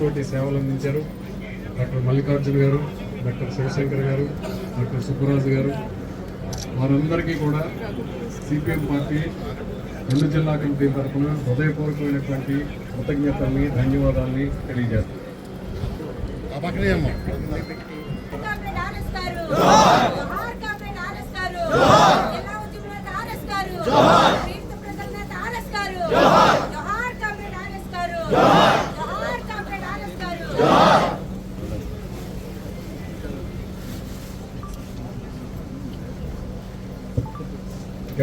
తోటి సేవలు అందించారు. డాక్టర్ మల్లికార్జున గారు, డాక్టర్ శివశంకర్ గారు, డాక్టర్ సుబ్బరాజు గారు, వారందరికీ కూడా సిపిఎం పార్టీ 2 జిల్లా కమిటీ తరఫున హృదయపూర్వకమైనటువంటి కృతజ్ఞతల్ని, ధన్యవాదాలని తెలియజేస్తాం.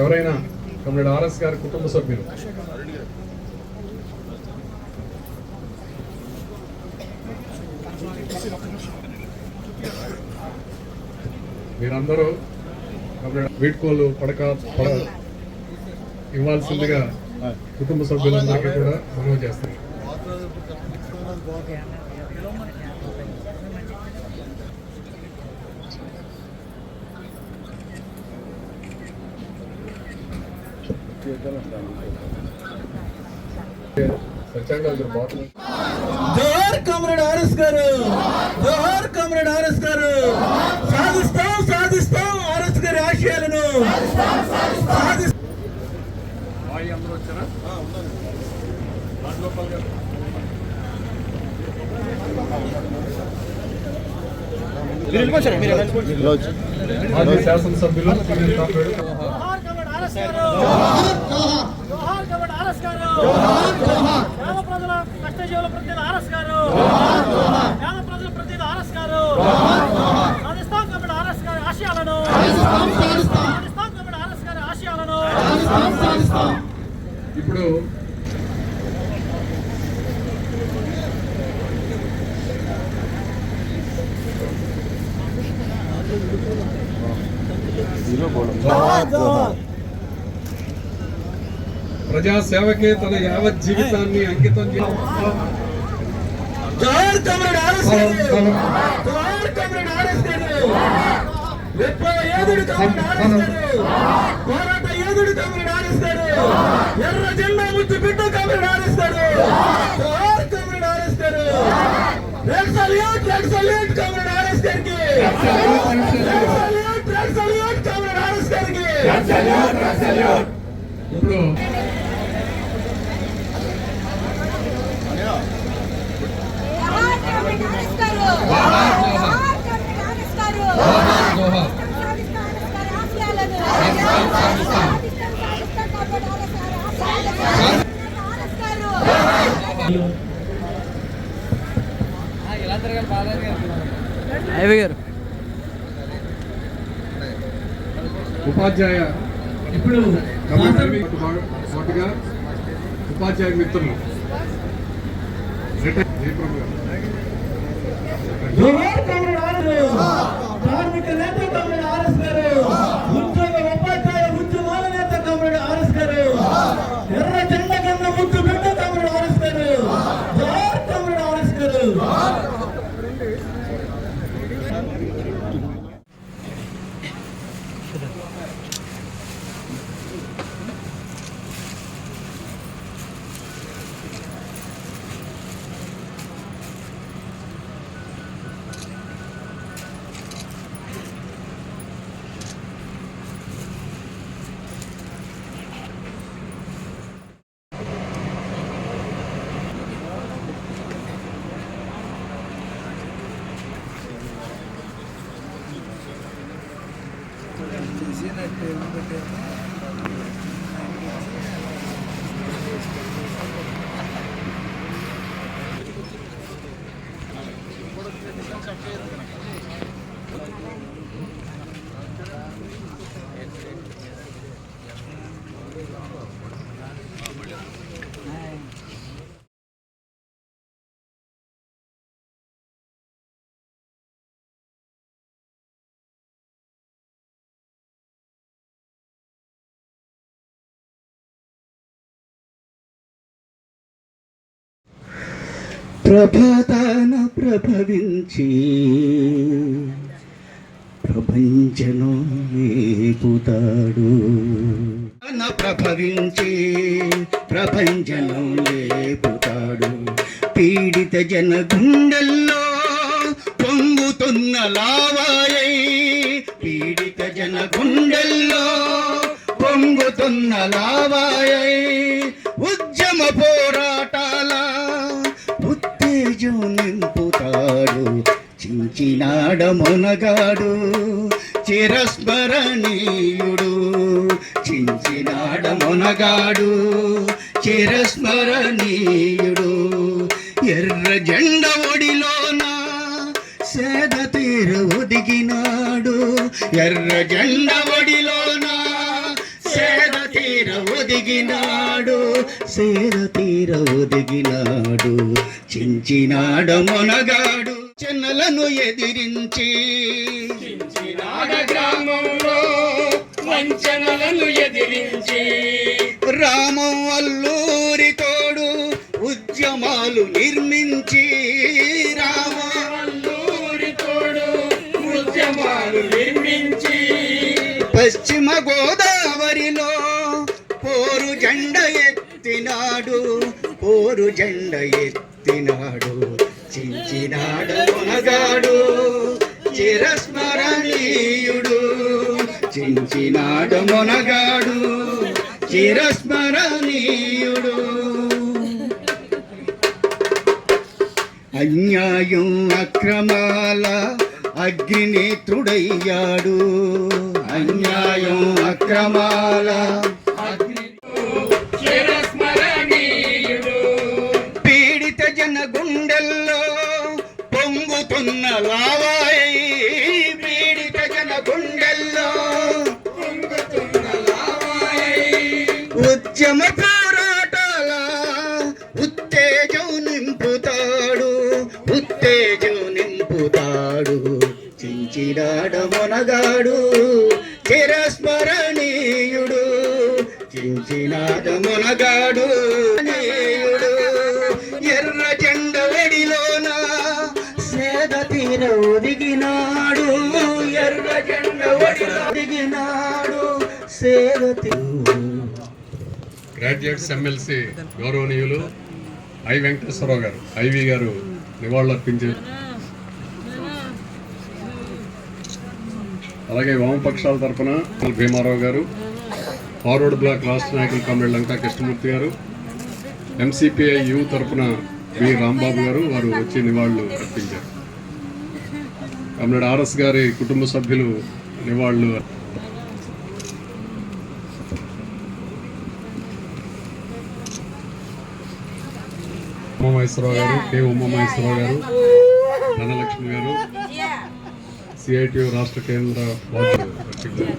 ఎవరైనా కమ్రేడ్ ఆర్ఎస్ గారి కుటుంబ సభ్యులు మీరందరూ వీడ్కోలు పడక ఇవ్వాల్సిందిగా కుటుంబ సభ్యులందరికీ కూడా మనవి చేస్తారు. జోహార్ కామ్రేడ్ ఆర్ఎస్ గారు, జోహార్ కామ్రేడ్ ఆర్ఎస్ గారు. సాధిస్తాం సాధిస్తాం ఆర్ఎస్ గారి ఆశయాలను. శాసనసభ్యులు పేద ప్రజల కష్టజీవుల ప్రతి ఆర్ఎస్ గారు, పేద ప్రజల ప్రతి ఆర్ఎస్ గారు. సాధిస్తాం కాబట్టి ఆర్ఎస్ గారి ఆశయాలను, సాధిస్తాం కాబట్టి ఆర్ఎస్ గారి ఆశయాలను. ఇప్పుడు ప్రజా సేవకే తన యావత్ జీవితాన్ని అంకితం ఎర్ర జెండా ముద్దు బిడ్డ కామ్రేడ్ ఆర్ఎస్ గారు. కామ్రేడ్ ఆర్ఎస్ గారు, రెడ్ సల్యూట్ కామ్రేడ్ ఆర్ఎస్ గారికి. రెడ్ సల్యూట్ కామ్రేడ్ ఆర్ఎస్ గారికి. ఇప్పుడు ఉపాధ్యాయ ఇప్పుడు పాటుగా ఉపాధ్యాయ మిత్రులు కార్మిక నేత కామ్రేడ్ ఆర్ఎస్ గారు, ఉద్యోగ ఉపాధ్యాయ ఉద్యమాల నేత కామ్రేడ్ ఆర్ఎస్ గారు, ఎర్ర జెండా కన్నా ముద్దు బిడ్డ కామ్రేడ్ ఆర్ఎస్ గారు. కామ్రేడ్ ఆర్ఎస్ గారు. ప్రభాతాన ప్రభవించి ప్రపంచనం లేపుతాడు. ప్రభవించి ప్రపంచనం లేపుతాడు. పీడిత జన గుండెల్లో పొంగుతున్న లావాయై, పీడిత జన గుండెల్లో పొంగుతున్న లావాయై, ఉద్యమ పోరాటాల ఉత్తేజం నింపుతాడు. చించినాడ మొనగాడు చిరస్మరణీయుడు, చించినాడ మొనగాడు చిరస్మరణీయుడు. ఎర్ర జెండ ఒడిలోన సేద తీర ఒదిగినాడు, ఎర్ర జెండ ఒడిలోన సేద తీర ఒదిగినాడు, సేద తీర ఒదిగినాడు. చించినాడ మొనగాడు చెన్నలను ఎదిరించి, చించినాడ గ్రామంలో వంచనలను ఎదిరించి, రామం అల్లూరి తోడు ఉద్యమాలు నిర్మించి, రామం అల్లూరి తోడు ఉద్యమాలు నిర్మించి, పశ్చిమ గోదావరిలో పోరు జెండ ఎత్తినాడు, పోరు జెండ ఎత్తినాడు. చించినాడ మొనగాడు చిరస్మరణీయుడు, చించినాడ మొనగాడు చిరస్మరణీయుడు. అన్యాయం అక్రమాల అగ్నినేత్రుడయ్యాడు, అన్యాయం అక్రమాల చిరస్మరణీయుడు. పీడిత జన గుండెల్లో పొంగుతున్న లావాయై, పీడిత జన గుండెల్లో పొంగుతున్న లావాయై, ఉద్యమ పోరాటాల ఉత్తేజం నింపుతాడు, ఉత్తేజం నింపుతాడు. చించినాడ మొనగాడు చిరస్మరణీయుడు, చించినాడ మొనగాడు నీయుడు. ఎర్ర జెండ ఒడిలోన సేద తీర ఒదిగినాడు, ఎర్ర జెండ ఒడిలో ఒదిగినాడు, సేద తీర. గ్రాడ్యుయేట్స్ ఎమ్మెల్సీ గౌరవనీయులు ఐ వెంకటేశ్వరరావు గారు, ఐవి గారు నివాళులర్పించారు. అలాగే వామపక్షాల తరఫున భీమారావు గారు, ఫార్వర్డ్ బ్లాక్ రాష్ట్ర నాయకులు కామ్రేడ్ లంకా కృష్ణమూర్తి గారు, ఎంసీపీఐ యూ తరఫున బి రాంబాబు గారు వారు వచ్చి నివాళులు అర్పించారు. కామ్రేడ్ ఆర్ఎస్ గారి కుటుంబ సభ్యులు నివాళులు ఉమామహేశ్వరరావు గారు, కె ఉమామహేశ్వరరావు గారు, ధనలక్ష్మి గారు, సిఐటియు రాష్ట్ర కేంద్ర బాధ్యులు అర్పించారు.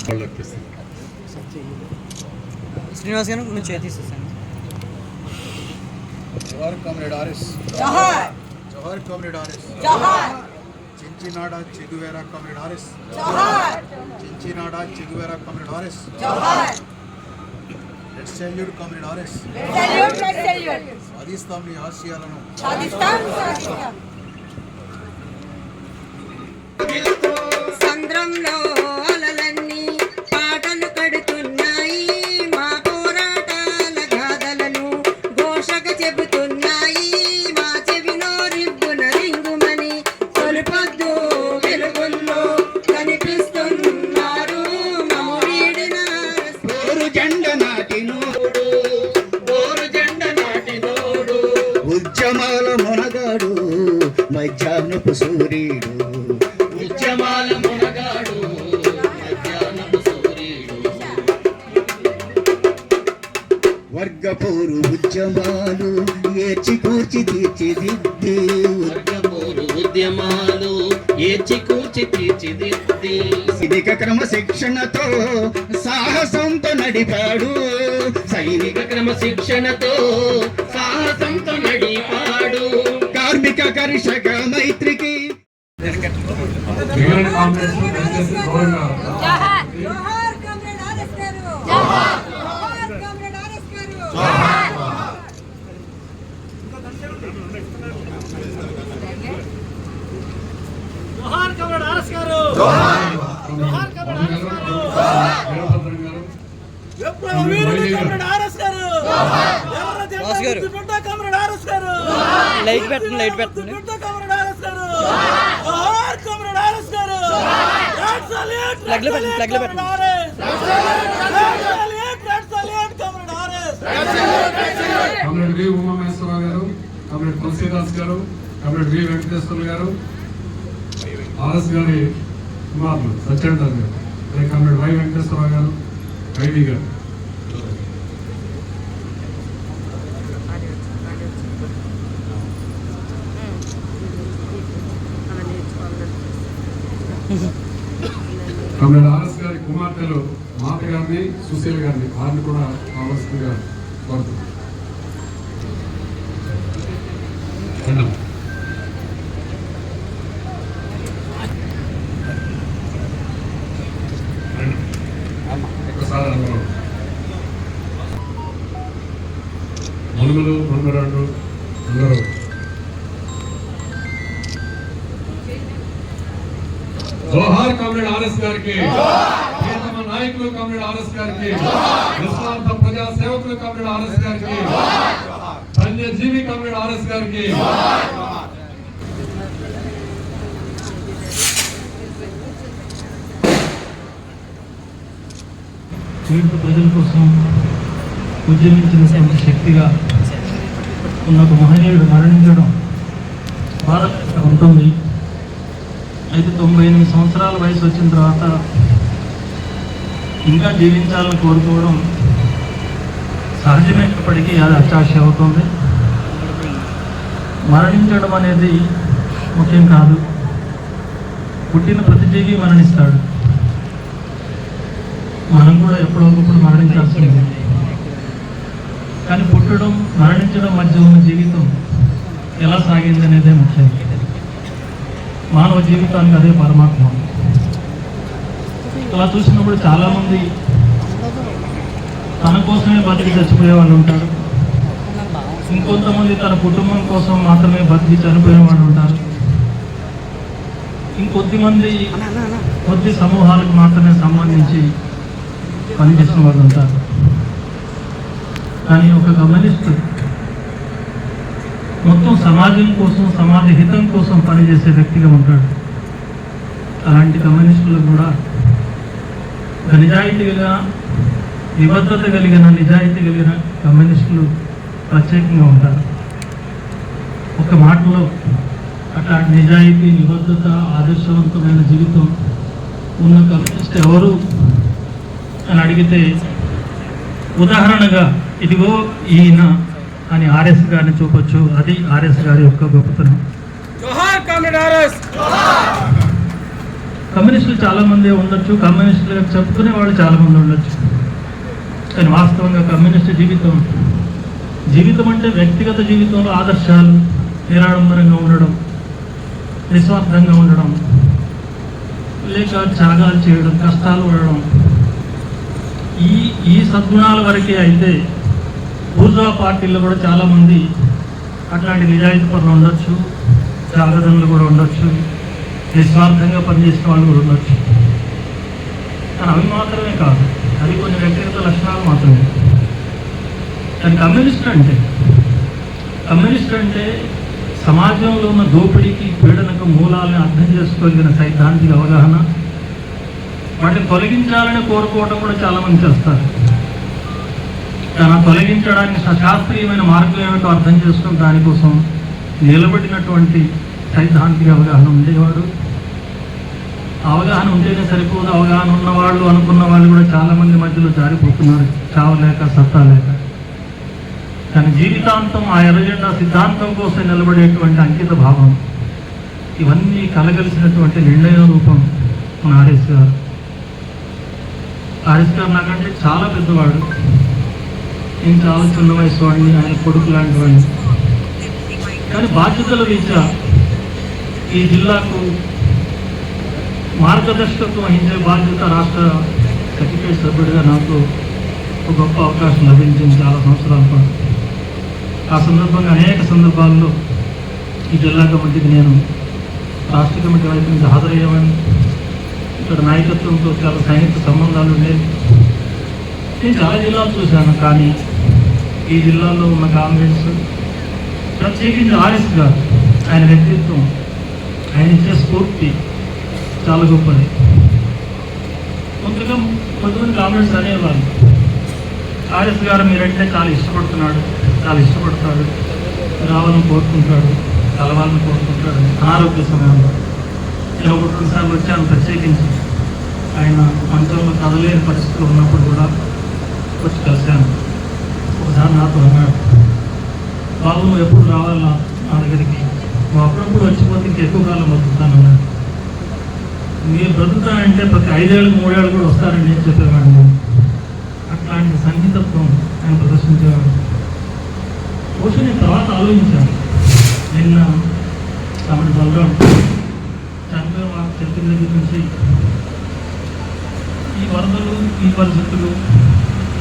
వాళ్ళు అర్పిస్తారు. శ్రీనివాస్ గారు నేను చేతిస్తాను. జోహార్ కామ్రేడ్ ఆర్ఎస్, జోహార్. జోహార్ కామ్రేడ్ ఆర్ఎస్, జోహార్. చించినాడ చెగువేరా కామ్రేడ్ ఆర్ఎస్, జోహార్. చించినాడ చెగువేరా కామ్రేడ్ ఆర్ఎస్, జోహార్. Red salute comrade RS. Salute, red salute. సాధిస్తాం మీ ఆశయాలను, సాధిస్తాం, సాధిస్తాం. సంద్రంలో అలలన్నీ పాటలు కడుతున్నాయి, మా పోరాటాల గాథలను ఘోషగా చెబుతున్నాయి. మా చెవిలో రిబ్బున రింగుమని తొలిపొద్దు వెలుగుల్లో కనిపిస్తున్నారు మము వీడిన. పోరు జెండ నాటినోడు, పోరు జెండ నాటినోడు, ఉద్యమాల మొనగాడు మధ్యాహ్నపు సూర్యుడు, ఉద్యమాల మొనగాడు మధ్యాహ్నపు సూర్యుడు. వర్గ పోరు ఉద్యమ ఉద్యమాలు ఏర్చి కూర్చి తీర్చిదిద్ది వర్గపోరు ఉద్యమాలు ఏర్చి కూర్చి తీర్చిదిద్ది సైనిక క్రమశిక్షణతో సాహసంతో నడిపాడు సైనిక క్రమశిక్షణతో సాహసంతో నడిపాడు కార్మిక కర్షక మైత్రికి మిగిలిన కాంగ్రెస్ దయచేసి గౌరవంగా జోహార్ కామ్రేడ్ ఆర్ఎస్ గారు జోహార్ కామ్రేడ్ ఆర్ఎస్ గారు జోహార్ కమరెడ్ ఆర్ఎస్ గారు జోహార్ కమరెడ్ ఆర్ఎస్ గారు వీరభద్రం గారు, విప్లవ వీరుడు కమరెడ్ ఆర్ఎస్ గారు ఎర్ర జెండా గుర్తుపెట్ట కమరెడ్ ఆర్ఎస్ గారు లైట్ పెట్టండి కమరెడ్ ఆర్ఎస్ గారు జోహార్ కమరెడ్ ఆర్ఎస్ గారు ప్లగ్ లో పెట్టండి కమరెడ్ ఆర్ఎస్ కామ్రేడ్ వి ఉమామహేశ్వరరావు గారు, కామ్రేడ్ తులసీదాస్ గారు, కామ్రేడ్ వి వెంకటేశ్వర్లు గారు, ఆర్ఎస్ గారి కుమారులు సత్యనారాయణ గారు, అలాగే కామ్రేడ్ వై వెంకటేశ్వరరావు గారు, ఐవి గారు. కామ్రేడ్ ఆర్ఎస్ గారి కుమార్తెలు మాత గారిని, సుశీల గారిని వారిని కూడా కావాల్సిందిగా కోరుతున్నాం. ఒకసారి అందరూ మనుగులు మనుగరాళ్ళు అందరూ జోహార్ కామ్రేడ్ ఆర్ఎస్ గారికి, ప్రియతమ నాయకులు కామ్రేడ్ ఆర్ఎస్ గారికి, నిస్వార్థ ప్రజా సేవకులు కామ్రేడ్ ఆర్ఎస్ గారికి, ధన్యజీవి కామ్రేడ్ ఆర్ఎస్ గారికి. పేద ప్రజల కోసం ఉద్యమించినటువంటి శక్తిగా ఉన్న ఒక మహనీయుడు మరణించడం బాధగా ఉంటుంది. అయితే 98 సంవత్సరాల వయసు వచ్చిన తర్వాత ఇంకా జీవించాలని కోరుకోవడం సహజమైనప్పటికీ అది అత్యాశ అవుతుంది. మరణించడం అనేది ముఖ్యం కాదు. పుట్టిన ప్రతి జీవి మరణిస్తాడు. మనం కూడా ఎప్పుడో ఒకప్పుడు మరణించాల్సింది. కానీ పుట్టడం మరణించడం మధ్య ఉన్న జీవితం ఎలా సాగింది అనేదే ముఖ్యం. మానవ జీవితానికి అదే పరమాత్మ. అలా చూసినప్పుడు చాలామంది తన కోసమే బతికి చచ్చిపోయే వాళ్ళు ఉంటారు. ఇంకొంతమంది తన కుటుంబం కోసం మాత్రమే బతికి చనిపోయే వాళ్ళు ఉంటారు. కొద్ది సమూహాలకు మాత్రమే సంబంధించి పనిచేసిన వాళ్ళు ఉంటారు. కానీ ఒక కమ్యూనిస్టు మొత్తం సమాజం కోసం, సమాజ హితం కోసం పనిచేసే వ్యక్తిగా ఉంటాడు. అలాంటి కమ్యూనిస్టులు కూడా నిజాయితీగా, నిబద్ధత కలిగిన, నిజాయితీ కలిగిన కమ్యూనిస్టులు ప్రత్యేకంగా ఉంటారు. ఒక మాటలో అట్లాంటి నిజాయితీ, నిబద్ధత, ఆదర్శవంతమైన జీవితం ఉన్న కమ్యూనిస్ట్ ఎవరు అని అడిగితే ఉదాహరణగా ఇదిగో ఈయన అని ఆర్ఎస్ గారిని చూపొచ్చు. అది ఆర్ఎస్ గారి యొక్క గొప్పతనం. కమ్యూనిస్టులు చాలామంది ఉండొచ్చు, కమ్యూనిస్టులుగా చెప్పుకునే వాళ్ళు చాలామంది ఉండొచ్చు. కానీ వాస్తవంగా కమ్యూనిస్టు జీవితం అంటే వ్యక్తిగత జీవితంలో ఆదర్శాలు, నిరాడంబరంగా ఉండడం, నిస్వార్థంగా ఉండడం, లేక త్యాగాలు చేయడం, కష్టాలు పడడం, ఈ సద్గుణాల వరకే. అయితే బూర్జువా పార్టీల్లో కూడా చాలామంది అట్లాంటి నిజాయితీ పనులు ఉండొచ్చు, త్యాగదనులు కూడా ఉండొచ్చు, నిస్వార్థంగా పనిచేసిన వాళ్ళు కూడా ఉండొచ్చు. కానీ అవి మాత్రమే కాదు, అవి కొన్ని వ్యక్తిగత లక్షణాలు మాత్రమే. కానీ కమ్యూనిస్ట్ అంటే సమాజంలో ఉన్న దోపిడీకి, పీడనకు మూలాలను అర్థం చేసుకోగలిగిన సైద్ధాంతిక అవగాహన, వాటిని తొలగించాలని కోరుకోవడం కూడా చాలామంది చేస్తారు. కానీ తొలగించడానికి శాస్త్రీయమైన మార్గం ఏమిటో అర్థం చేసుకుని దానికోసం నిలబడినటువంటి సైద్ధాంతిక అవగాహన ఉండేవాడు. అవగాహన ఉంటేనే సరిపోదు. అవగాహన ఉన్నవాళ్ళు, అనుకున్న వాళ్ళు కూడా చాలామంది మధ్యలో జారిపోతున్నారు, చావలేక, సత్తా లేక. కానీ జీవితాంతం ఆ ఎర్రజెండా సిద్ధాంతం కోసం నిలబడేటువంటి అంకిత భావం, ఇవన్నీ కలగలిసినటువంటి నిర్ణయ రూపం మన ఆర్ఎస్ గారు. ఆర్ఎస్ గారు నాకంటే చాలా పెద్దవాడు, నేను చాలా చిన్న వయసు వాడిని, ఆయన కొడుకు లాంటి వాడిని. కానీ బాధ్యతల రీత్యా ఈ జిల్లాకు మార్గదర్శకత్వం వహించే బాధ్యత రాష్ట్ర సెక్రటరీ సభ్యుడిగా నాకు ఒక గొప్ప అవకాశం లభించింది చాలా సంవత్సరాల పాటు. ఆ సందర్భంగా అనేక సందర్భాల్లో ఈ జిల్లా కమిటీకి నేను రాష్ట్ర కమిటీ వైపు నుంచి హాజరయ్యామని, ఇక్కడ నాయకత్వంతో చాలా సైనిక సంబంధాలు ఉండేవి. నేను చాలా జిల్లాలు చూశాను, కానీ ఈ జిల్లాలో ఉన్న కాంగ్రెస్, ప్రత్యేకించి ఆర్ఎస్ గారు, ఆయన వ్యక్తిత్వం, ఆయన ఇచ్చే స్ఫూర్తి చాలా గొప్పది. కొంతమంది కాంగ్రెస్ అనేవాళ్ళు, ఆర్ఎస్ గారు మీరంటే చాలా ఇష్టపడుతున్నాడు, చాలా ఇష్టపడతాడు, రావాలని కోరుకుంటాడు, కలవాలని కోరుకుంటాడు. అనారోగ్య సమయంలో నేను ఒక కొన్నిసార్లు వచ్చాను, ప్రత్యేకించి ఆయన మంచంలో కదలేని పరిస్థితులు ఉన్నప్పుడు కూడా వచ్చి కలిశాను. ఒకసారి నాతో అన్నాడు, బాబు నువ్వు ఎప్పుడు రావాలి నా దగ్గరికి, నువ్వు అప్పుడప్పుడు వచ్చిపోతే ఇంకెక్కువ కాలం బతుకుతానన్నాడు. మీరు బ్రతుకుతానంటే ప్రతి 5 ఏళ్ళు 3 ఏళ్ళు కూడా వస్తారని నేను చెప్పేవాడు. అట్లాంటి సంగీతత్వం ఆయన ప్రదర్శించేవాడు. బహుశా నేను తర్వాత ఆలోచించాను, నిన్న తమని బలరాం చనిపోయిన వారి చరిత్ర దగ్గర నుంచి ఈ వరదలు, ఈ పరిస్థితులు,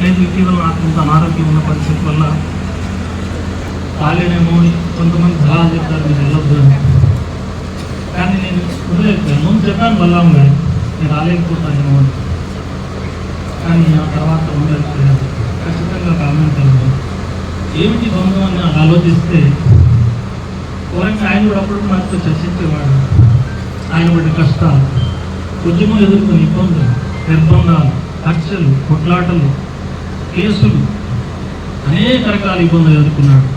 లేదు ఇటీవల నాకు ఇంత అనారోగ్యం ఉన్న పరిస్థితి వల్ల రాలేనేమో అని కొంతమంది సలహాలు చెప్తారు, మీరు వెళ్ళొద్దు అని. కానీ నేను వదిలేకపోయాను. ముందు చెప్పాను బలరాం గారు నేను రాలేకపోతానేమో అని, కానీ ఆ తర్వాత ఉండలేకపోయాను. ఖచ్చితంగా గమనించాలి ఏమిటి బంధం అని నాకు ఆలోచిస్తే, కోరంగా ఆయన కూడా అప్పుడు నాతో చర్చించేవాడు. ఆయన పడిన కష్టాలు, ఉద్యమం ఎదుర్కొన్న ఇబ్బందులు, నిర్బంధాలు, కక్షలు, కొట్లాటలు, కేసులు, అనేక రకాల ఇబ్బందులు ఎదుర్కొన్నాడు.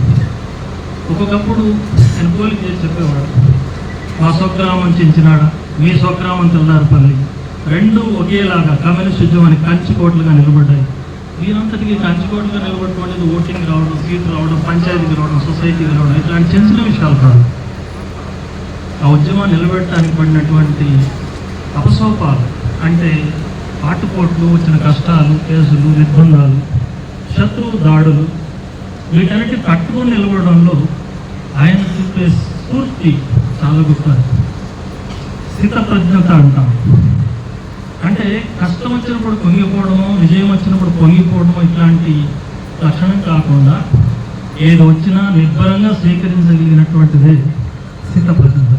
ఒక్కొక్కప్పుడు ఆయన పోలిక చేసి చెప్పేవాడు, మా స్వగ్రామం చించినాడ, మీ స్వగ్రామం తెల్లారిపల్లి, రెండు ఒకేలాగా కమ్యూనిస్ట్ ఉద్యమానికి కంచుకోట్లుగా నిలబడ్డాయి. వీరంతటికి కంచుకోట్లుగా నిలబడుకోవడానికి ఓటింగ్ రావడం, సీటు రావడం, పంచాయతీకి రావడం, సొసైటీకి రావడం, ఇట్లాంటి చిన్న చిన్న విషయాలు కాదు. ఆ ఉద్యమాన్ని నిలబెట్టడానికి పడినటువంటి అపసోపాలు, అంటే ఆటుపోట్లు, వచ్చిన కష్టాలు, కేసులు, నిర్బంధాలు, శత్రువు దాడులు, వీటన్నిటి కట్టుకొని నిలబడడంలో ఆయన చూపే స్ఫూర్తి చాలా గొప్పది. స్థితప్రజ్ఞత అంటాం. అంటే కష్టం వచ్చినప్పుడు పొంగిపోవడము, విజయం వచ్చినప్పుడు పొంగిపోవడము, ఇట్లాంటి లక్షణం కాకుండా ఏది వచ్చినా నిర్భరంగా స్వీకరించగలిగినటువంటిదే స్థితప్రజ్ఞత.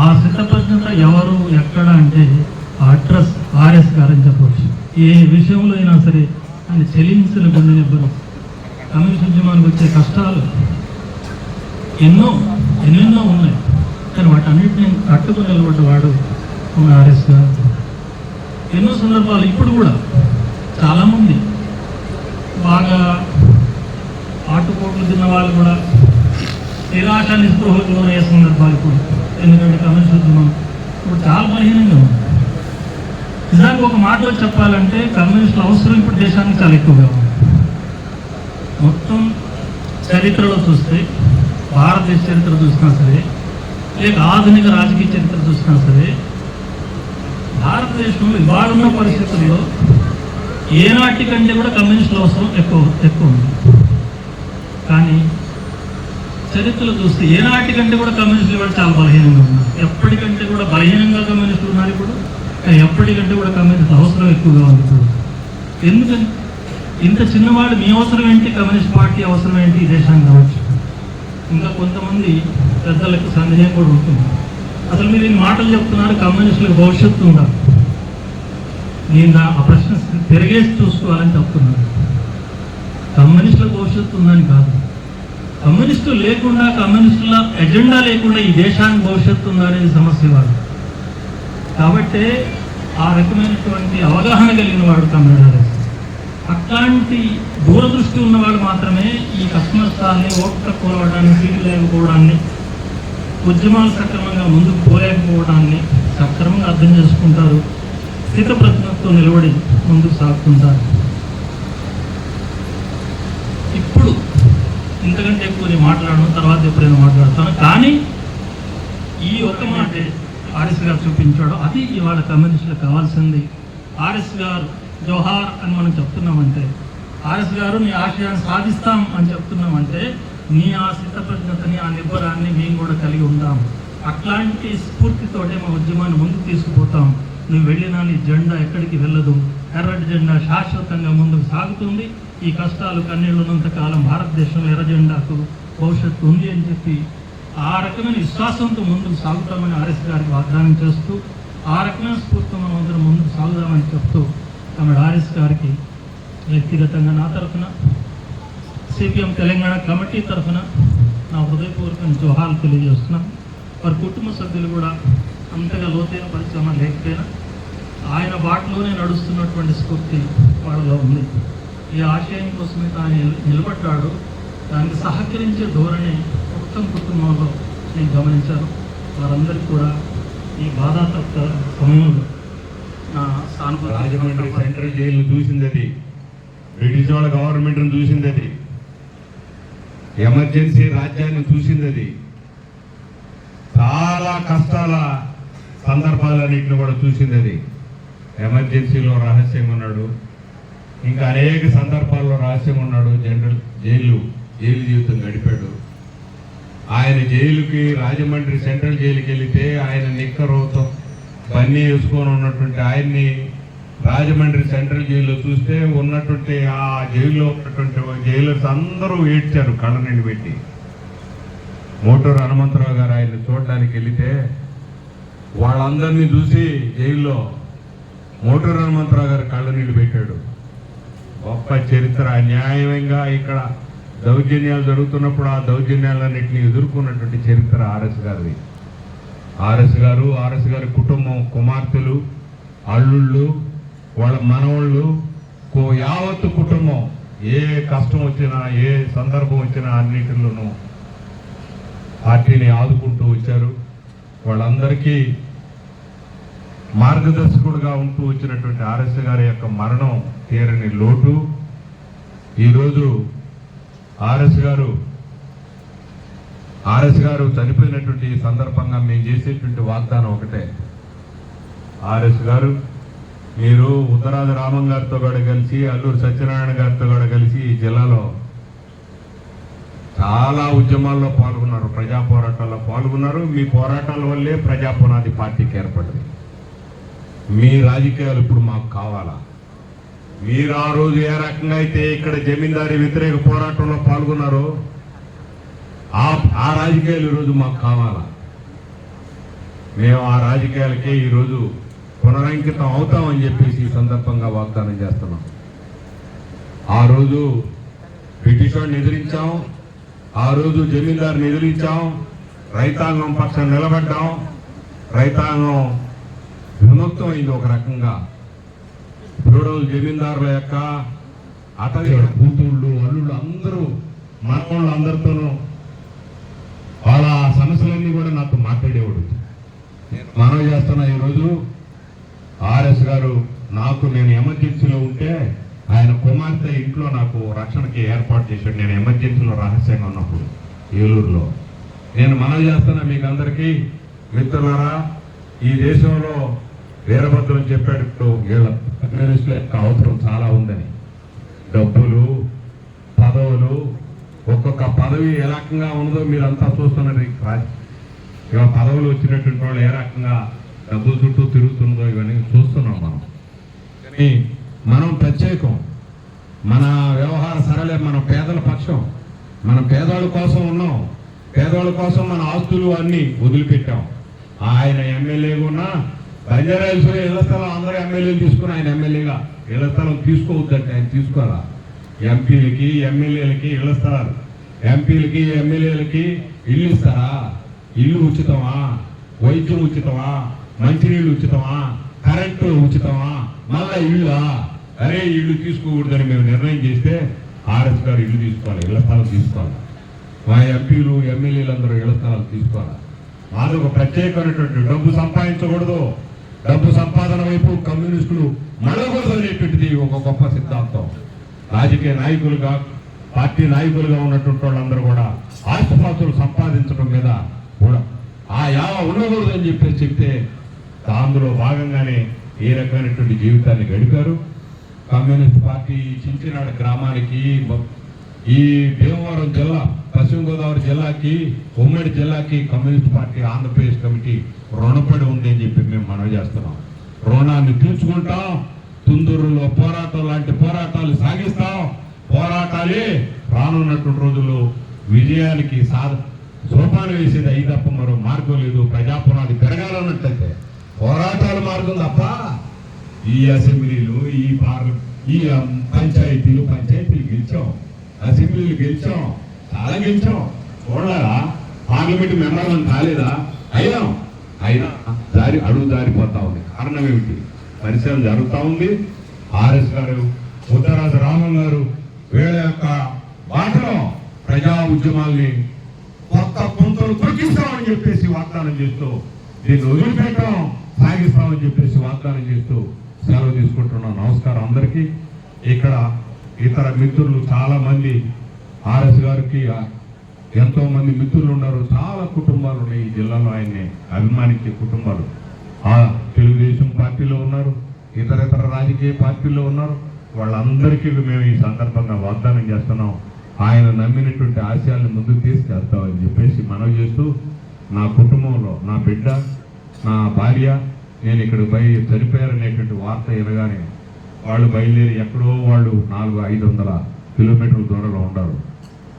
ఆ స్థితప్రజ్ఞత ఎవరు, ఎక్కడ అంటే ఆ అడ్రస్ ఆర్ఎస్ గారని చెప్పవచ్చు. ఏ విషయంలో అయినా సరే ఆయన చెలించిన గుండె నిబ్బరం. కమ్యూనిస్ట్ ఉద్యమానికి వచ్చే కష్టాలు ఎన్నెన్నో ఉన్నాయి, కానీ వాటన్నిటిని కట్టుకుని నిలబడ్డవాడు మన ఆర్ఎస్ గారు. ఎన్నో సందర్భాలు ఇప్పుడు కూడా చాలామంది బాగా ఆటుపోట్లు తిన్న వాళ్ళు కూడా నిరాశ నిస్పృహలకు లోనయ్యే సందర్భాలు ఇప్పుడు. ఎందుకంటే కమ్యూనిస్ట్ ఉద్యమం ఇప్పుడు చాలా బలహీనంగా ఉంది. నిజానికి ఒక మాటలో చెప్పాలంటే కమ్యూనిస్టుల అవసరం ఇప్పుడు దేశానికి చాలా ఎక్కువగా ఉంది. మొత్తం చరిత్రలో చూస్తే, భారతదేశ చరిత్ర చూసినా సరే, లేక ఆధునిక రాజకీయ చరిత్ర చూసినా సరే, భారతదేశంలో ఇవాళ ఉన్న పరిస్థితుల్లో ఏనాటి కంటే కూడా కమ్యూనిస్టుల అవసరం ఎక్కువ ఉంది. కానీ చరిత్రలో చూస్తే ఏనాటి కంటే కూడా కమ్యూనిస్టులు ఇవాళ చాలా బలహీనంగా ఉన్నారు. ఎప్పటికంటే కూడా బలహీనంగా కమ్యూనిస్టులు ఉన్నారు ఇప్పుడు, కానీ ఎప్పటికంటే కూడా కమ్యూనిస్ట్ అవసరం ఎక్కువగా ఉంది ఇప్పుడు. ఎందుకని ఇంత చిన్నవాళ్ళు మీ అవసరం ఏంటి, కమ్యూనిస్ట్ పార్టీ అవసరం ఏంటి ఈ దేశానికి కావచ్చు. ఇంకా కొంతమంది పెద్దలకు సందేహం కూడా ఉంటుంది, అసలు మీరు ఈ మాటలు చెప్తున్నారు కమ్యూనిస్టులకు భవిష్యత్తు ఉందా? నేను ఆ ప్రశ్న తిరిగేసి చూసుకోవాలని చెప్తున్నాను. కమ్యూనిస్టులకు భవిష్యత్తు ఉందని కాదు, కమ్యూనిస్టులు లేకుండా, కమ్యూనిస్టుల ఎజెండా లేకుండా ఈ దేశానికి భవిష్యత్తు ఉందా అనేది సమస్య వాడు. కాబట్టే ఆ రకమైనటువంటి అవగాహన కలిగిన వాడు కమ్యూనిస్ట్. అట్లాంటి దూరదృష్టి ఉన్నవాడు మాత్రమే ఈ కష్టనష్టాన్ని, ఓట్లు కోరవడాన్ని, సీట్లు లేకపోవడాన్ని, ఉద్యమాలు సక్రమంగా ముందుకు పోలేకపోవడాన్ని సక్రమంగా అర్థం చేసుకుంటారు. స్థితప్రజ్ఞతో నిలబడి ముందుకు సాగుతుంటారు. ఇప్పుడు ఇంతకంటే ఎక్కువ నేను మాట్లాడను, తర్వాత ఎప్పుడైనా మాట్లాడతాను. కానీ ఈ ఒక్క మాట ఆర్ఎస్ గారు చూపించాడు, అది ఇవాళ కమ్యూనిస్టులకు కావాల్సింది. ఆర్ఎస్ గారు జోహార్ అని మనం చెప్తున్నామంటే, ఆర్ఎస్ గారు నీ ఆశయాన్ని సాధిస్తాం అని చెప్తున్నామంటే, నీ ఆ స్థితప్రజ్ఞతని, ఆ నిబ్బరాన్ని మేము కూడా కలిగి ఉంటాం. అట్లాంటి స్ఫూర్తితోటే మా ఉద్యమాన్ని ముందుకు తీసుకుపోతాం. నువ్వు వెళ్ళినా నీ జెండా ఎక్కడికి వెళ్ళదు, ఎర్రటి జెండా శాశ్వతంగా ముందుకు సాగుతుంది. ఈ కష్టాలు కన్నీళ్ళు ఉన్నంత కాలం భారతదేశంలో ఎర్ర జెండాకు భవిష్యత్తు ఉంది అని చెప్పి ఆ రకమైన విశ్వాసంతో ముందుకు సాగుతామని ఆర్ఎస్ గారికి వాగ్దానం చేస్తూ, ఆ రకమైన స్ఫూర్తితో మనం అందరం ముందుకు సాగుదామని చెప్తూ, తమిళ ఆర్ఎస్ గారికి వ్యక్తిగతంగా నా తరఫున, సిపిఎం తెలంగాణ కమిటీ తరఫున నా హృదయపూర్వక జోహార్లు తెలియజేస్తున్నాం. వారి కుటుంబ సభ్యులు కూడా అంతగా లోతైన పరిశ్రమ లేకపోయినా ఆయన బాటలోనే నడుస్తున్నటువంటి స్ఫూర్తి వాళ్ళలో ఉంది. ఈ ఆశయం కోసమే ఆయన నిలబడ్డాడు. దానికి సహకరించే ధోరణి మొత్తం కుటుంబంలో నేను గమనించాను. వారందరికీ కూడా ఈ బాధాతప్త సమయంలో నా సానుభూతి. రాజమండ్రి సెంట్రల్ జైలు చూసింది అది, బ్రిటిష్ వాళ్ళ గవర్నమెంట్ని చూసింది అది, ఎమర్జెన్సీ రాజ్యాన్ని చూసింది అది, చాలా కష్టాల సందర్భాలన్నింటిని కూడా చూసింది అది. ఎమర్జెన్సీలో రహస్యంగా ఉన్నాడు, ఇంకా అనేక సందర్భాల్లో రహస్యంగా ఉన్నాడు. జైలు జీవితం గడిపాడు. ఆయన జైలుకి, రాజమండ్రి సెంట్రల్ జైలుకి వెళితే ఆయన నిక్కరోతో బన్నీ వేసుకొని ఉన్నటువంటి ఆయన్ని రాజమండ్రి సెంట్రల్ జైల్లో చూస్తే ఉన్నటువంటి ఆ జైల్లో ఉన్నటువంటి జైలర్స్ అందరూ ఏడ్చారు కళ్ళ నీళ్ళు పెట్టి. మోటూరు హనుమంతరావు గారు ఆయన్ని చూడడానికి వెళితే వాళ్ళందరినీ చూసి జైల్లో మోటూరు హనుమంతరావు గారు కళ్ళ నీళ్ళు పెట్టాడు. గొప్ప చరిత్ర. న్యాయంగా ఇక్కడ దౌర్జన్యాలు జరుగుతున్నప్పుడు ఆ దౌర్జన్యాలన్నింటినీ ఎదుర్కొన్నటువంటి చరిత్ర ఆర్ఎస్ గారిది. ఆర్ఎస్ గారి కుటుంబం, కుమార్తెలు, అల్లుళ్ళు, వాళ్ళ మనవాళ్ళు, యావత్తు కుటుంబం ఏ కష్టం వచ్చినా, ఏ సందర్భం వచ్చినా అన్నిటిలోనూ పార్టీని ఆదుకుంటూ వచ్చారు. వాళ్ళందరికీ మార్గదర్శకుడుగా ఉంటూ వచ్చినటువంటి ఆర్ఎస్ గారి యొక్క మరణం తీరని లోటు. ఈరోజు ఆర్ఎస్ గారు చనిపోయినటువంటి సందర్భంగా మేము చేసేటువంటి వాగ్దానం ఒకటే. ఆర్ఎస్ గారు, మీరు ఉత్తరాది రామం గారితో కూడా కలిసి, అల్లూరు సత్యనారాయణ గారితో కూడా కలిసి ఈ జిల్లాలో చాలా ఉద్యమాల్లో పాల్గొన్నారు, ప్రజా పోరాటాల్లో పాల్గొన్నారు. మీ పోరాటాల వల్లే ప్రజాపునాది పార్టీకి ఏర్పడింది. మీ రాజకీయాలు ఇప్పుడు మాకు కావాలా? మీరు ఆ రోజు ఏ రకంగా అయితే ఇక్కడ జమీందారీ వ్యతిరేక పోరాటంలో పాల్గొన్నారో ఆ రాజకీయాలు ఈరోజు మాకు కావాలా? మేము ఆ రాజకీయాలకే ఈరోజు పునరంకితం అవుతామని చెప్పేసి ఈ సందర్భంగా వాగ్దానం చేస్తున్నాం. ఆ రోజు బ్రిటిష్ వాడిని ఎదిరించాం, ఆ రోజు జమీందారుని ఎదిరించాం, రైతాంగం పక్షం నిలబడ్డాం. రైతాంగం విముక్తం అయింది ఒక రకంగా. ఫ్యూడల్ జమీందారుల యొక్క కూతుళ్ళు, అల్లుళ్ళు అందరూ, మనవాళ్ళు అందరితోనూ వాళ్ళ సమస్యలన్నీ కూడా నాతో మాట్లాడేవాడు. మనవి చేస్తున్నా, ఈరోజు ఆర్ఎస్ గారు నేను ఎమర్జెన్సీలో ఉంటే ఆయన కుమార్తె ఇంట్లో నాకు రక్షణకి ఏర్పాటు చేశాడు. నేను ఎమర్జెన్సీలో రహస్యంగా ఉన్నప్పుడు ఏలూరులో. నేను మనవి చేస్తున్నా మీకు అందరికీ, మిత్రులారా, ఈ దేశంలో వీరభద్రం చెప్పాడు ఇప్పుడు వీళ్ళ కమ్యూనిస్టుల యొక్క అవసరం చాలా ఉందని. డబ్బులు, పదవులు, ఒక్కొక్క పదవి ఏ రకంగా ఉన్నదో మీరంతా చూస్తున్నారు. ఇవాళ పదవులు వచ్చినటువంటి వాళ్ళు ఏ రకంగా డబ్బుల చుట్టూ తిరుగుతున్నదో ఇవన్నీ చూస్తున్నాం మనం. కానీ మనం ప్రత్యేకం, మన వ్యవహార సరళే, మన పేదల పక్షం, మన పేదవాళ్ళ కోసం ఉన్నాం. పేదవాళ్ళ కోసం మన ఆస్తులు అన్నీ వదిలిపెట్టాం. ఆయన ఎమ్మెల్యేగా ఉన్నా బంజారాయిల్స్లో ఇళ్ల స్థలం అందరూ ఎమ్మెల్యేలు తీసుకుని ఆయన ఎమ్మెల్యేగా ఇళ్ల స్థలం తీసుకోవద్దంటే ఆయన తీసుకోవాలా? ఎంపీలకి, ఎమ్మెల్యేలకి ఇళ్ల స్థలాలు, ఎంపీలకి, ఎమ్మెల్యేలకి ఇల్లు ఇస్తారా? ఇల్లు ఉచితమా? వైద్యం ఉచితమా? మంచినీళ్ళు ఉచితమా? కరెంటు ఉచితమా? మళ్ళా ఇల్లా? అరే ఇల్లు తీసుకోకూడదని మేము నిర్ణయం చేస్తే ఆర్ఎస్ గారు ఇల్లు తీసుకోవాలి, ఇళ్ల స్థలం తీసుకోవాలి. మా ఎంపీలు, ఎమ్మెల్యేలు అందరూ ఇళ్ల స్థలాలు తీసుకోవాలి. మాది ఒక ప్రత్యేకమైనటువంటి డబ్బు సంపాదించకూడదు, డబ్బు సంపాదన వైపు కమ్యూనిస్టులు మళ్ళకూడదు అనేటువంటిది ఒక గొప్ప సిద్ధాంతం. రాజకీయ నాయకులుగా పార్టీ నాయకులుగా ఉన్నటువంటి వాళ్ళందరూ కూడా ఆస్తిపాస్తులు సంపాదించడం మీద కూడా ఆ యావ ఉండకూడదు అని చెప్పేసి చెప్తే అందులో భాగంగానే ఏ రకమైనటువంటి జీవితాన్ని గడిపారు. కమ్యూనిస్ట్ పార్టీ చించినాడ గ్రామానికి, ఈ భీమవరం జిల్లా, పశ్చిమ గోదావరి జిల్లాకి, ఉమ్మడి జిల్లాకి కమ్యూనిస్ట్ పార్టీ ఆంధ్రప్రదేశ్ కమిటీ రుణపడి ఉంది అని చెప్పి మేము మనవి చేస్తున్నాం. రుణాన్ని తీర్చుకుంటాం. తుందూరులో పోరాటం లాంటి పోరాటాలు సాగిస్తాం. పోరాటాలే రానున్నటువంటి రోజుల్లో విజయానికి సోపానం వేసేది అయి తప్ప మరో మార్గం లేదు. ప్రజాపునాది పెరగాలన్నట్లయితే పోరాటాల మార్గం తప్ప ఈ అసెంబ్లీలు, ఈ పంచాయతీలు గెలిచాం, అసెంబ్లీలు గెలిచాం, చాలా గెలిచాం. చూడాలా పార్లమెంట్ మెంబర్లను కాలేదా? అయినా అడుగు దారిపోతా ఉంది. కారణం ఏమిటి? పరిశ్రమ జరుగుతూ ఉంది. ఆర్ఎస్ గారు, ఉత్తరాజు రామన్ గారు వీళ్ళ యొక్క బాటలో ప్రజా ఉద్యమాల్ని కొత్త పుంతలు తొక్కిస్తామని చెప్పేసి వాగ్దానం చేస్తూ, దీన్ని వదిలిపెట్టడం సాగిస్తామని చెప్పేసి వాగ్దానం చేస్తూ సెలవు తీసుకుంటున్నాం. నమస్కారం అందరికీ. ఇక్కడ ఇతర మిత్రులు చాలా మంది, ఆర్ఎస్ గారికి ఎంతో మంది మిత్రులు ఉన్నారు. చాలా కుటుంబాలు ఉన్నాయి ఈ జిల్లాలో, ఆయన్ని అభిమానించే కుటుంబాలు. తెలుగుదేశం పార్టీలో ఉన్నారు, ఇతర రాజకీయ పార్టీల్లో ఉన్నారు. వాళ్ళందరికీ మేము ఈ సందర్భంగా వాగ్దానం చేస్తున్నాం. ఆయన నమ్మినటువంటి ఆశయాలను ముందుకు తీసుకెళ్తామని చెప్పేసి మనవి చేస్తూ, నా కుటుంబంలో నా బిడ్డ, నా భార్య, నేను ఇక్కడ చనిపోయారనేటువంటి వార్త వినగానే వాళ్ళు బయలుదేరి ఎక్కడో వాళ్ళు 400-500 కిలోమీటర్ల దూరంలో ఉన్నారు.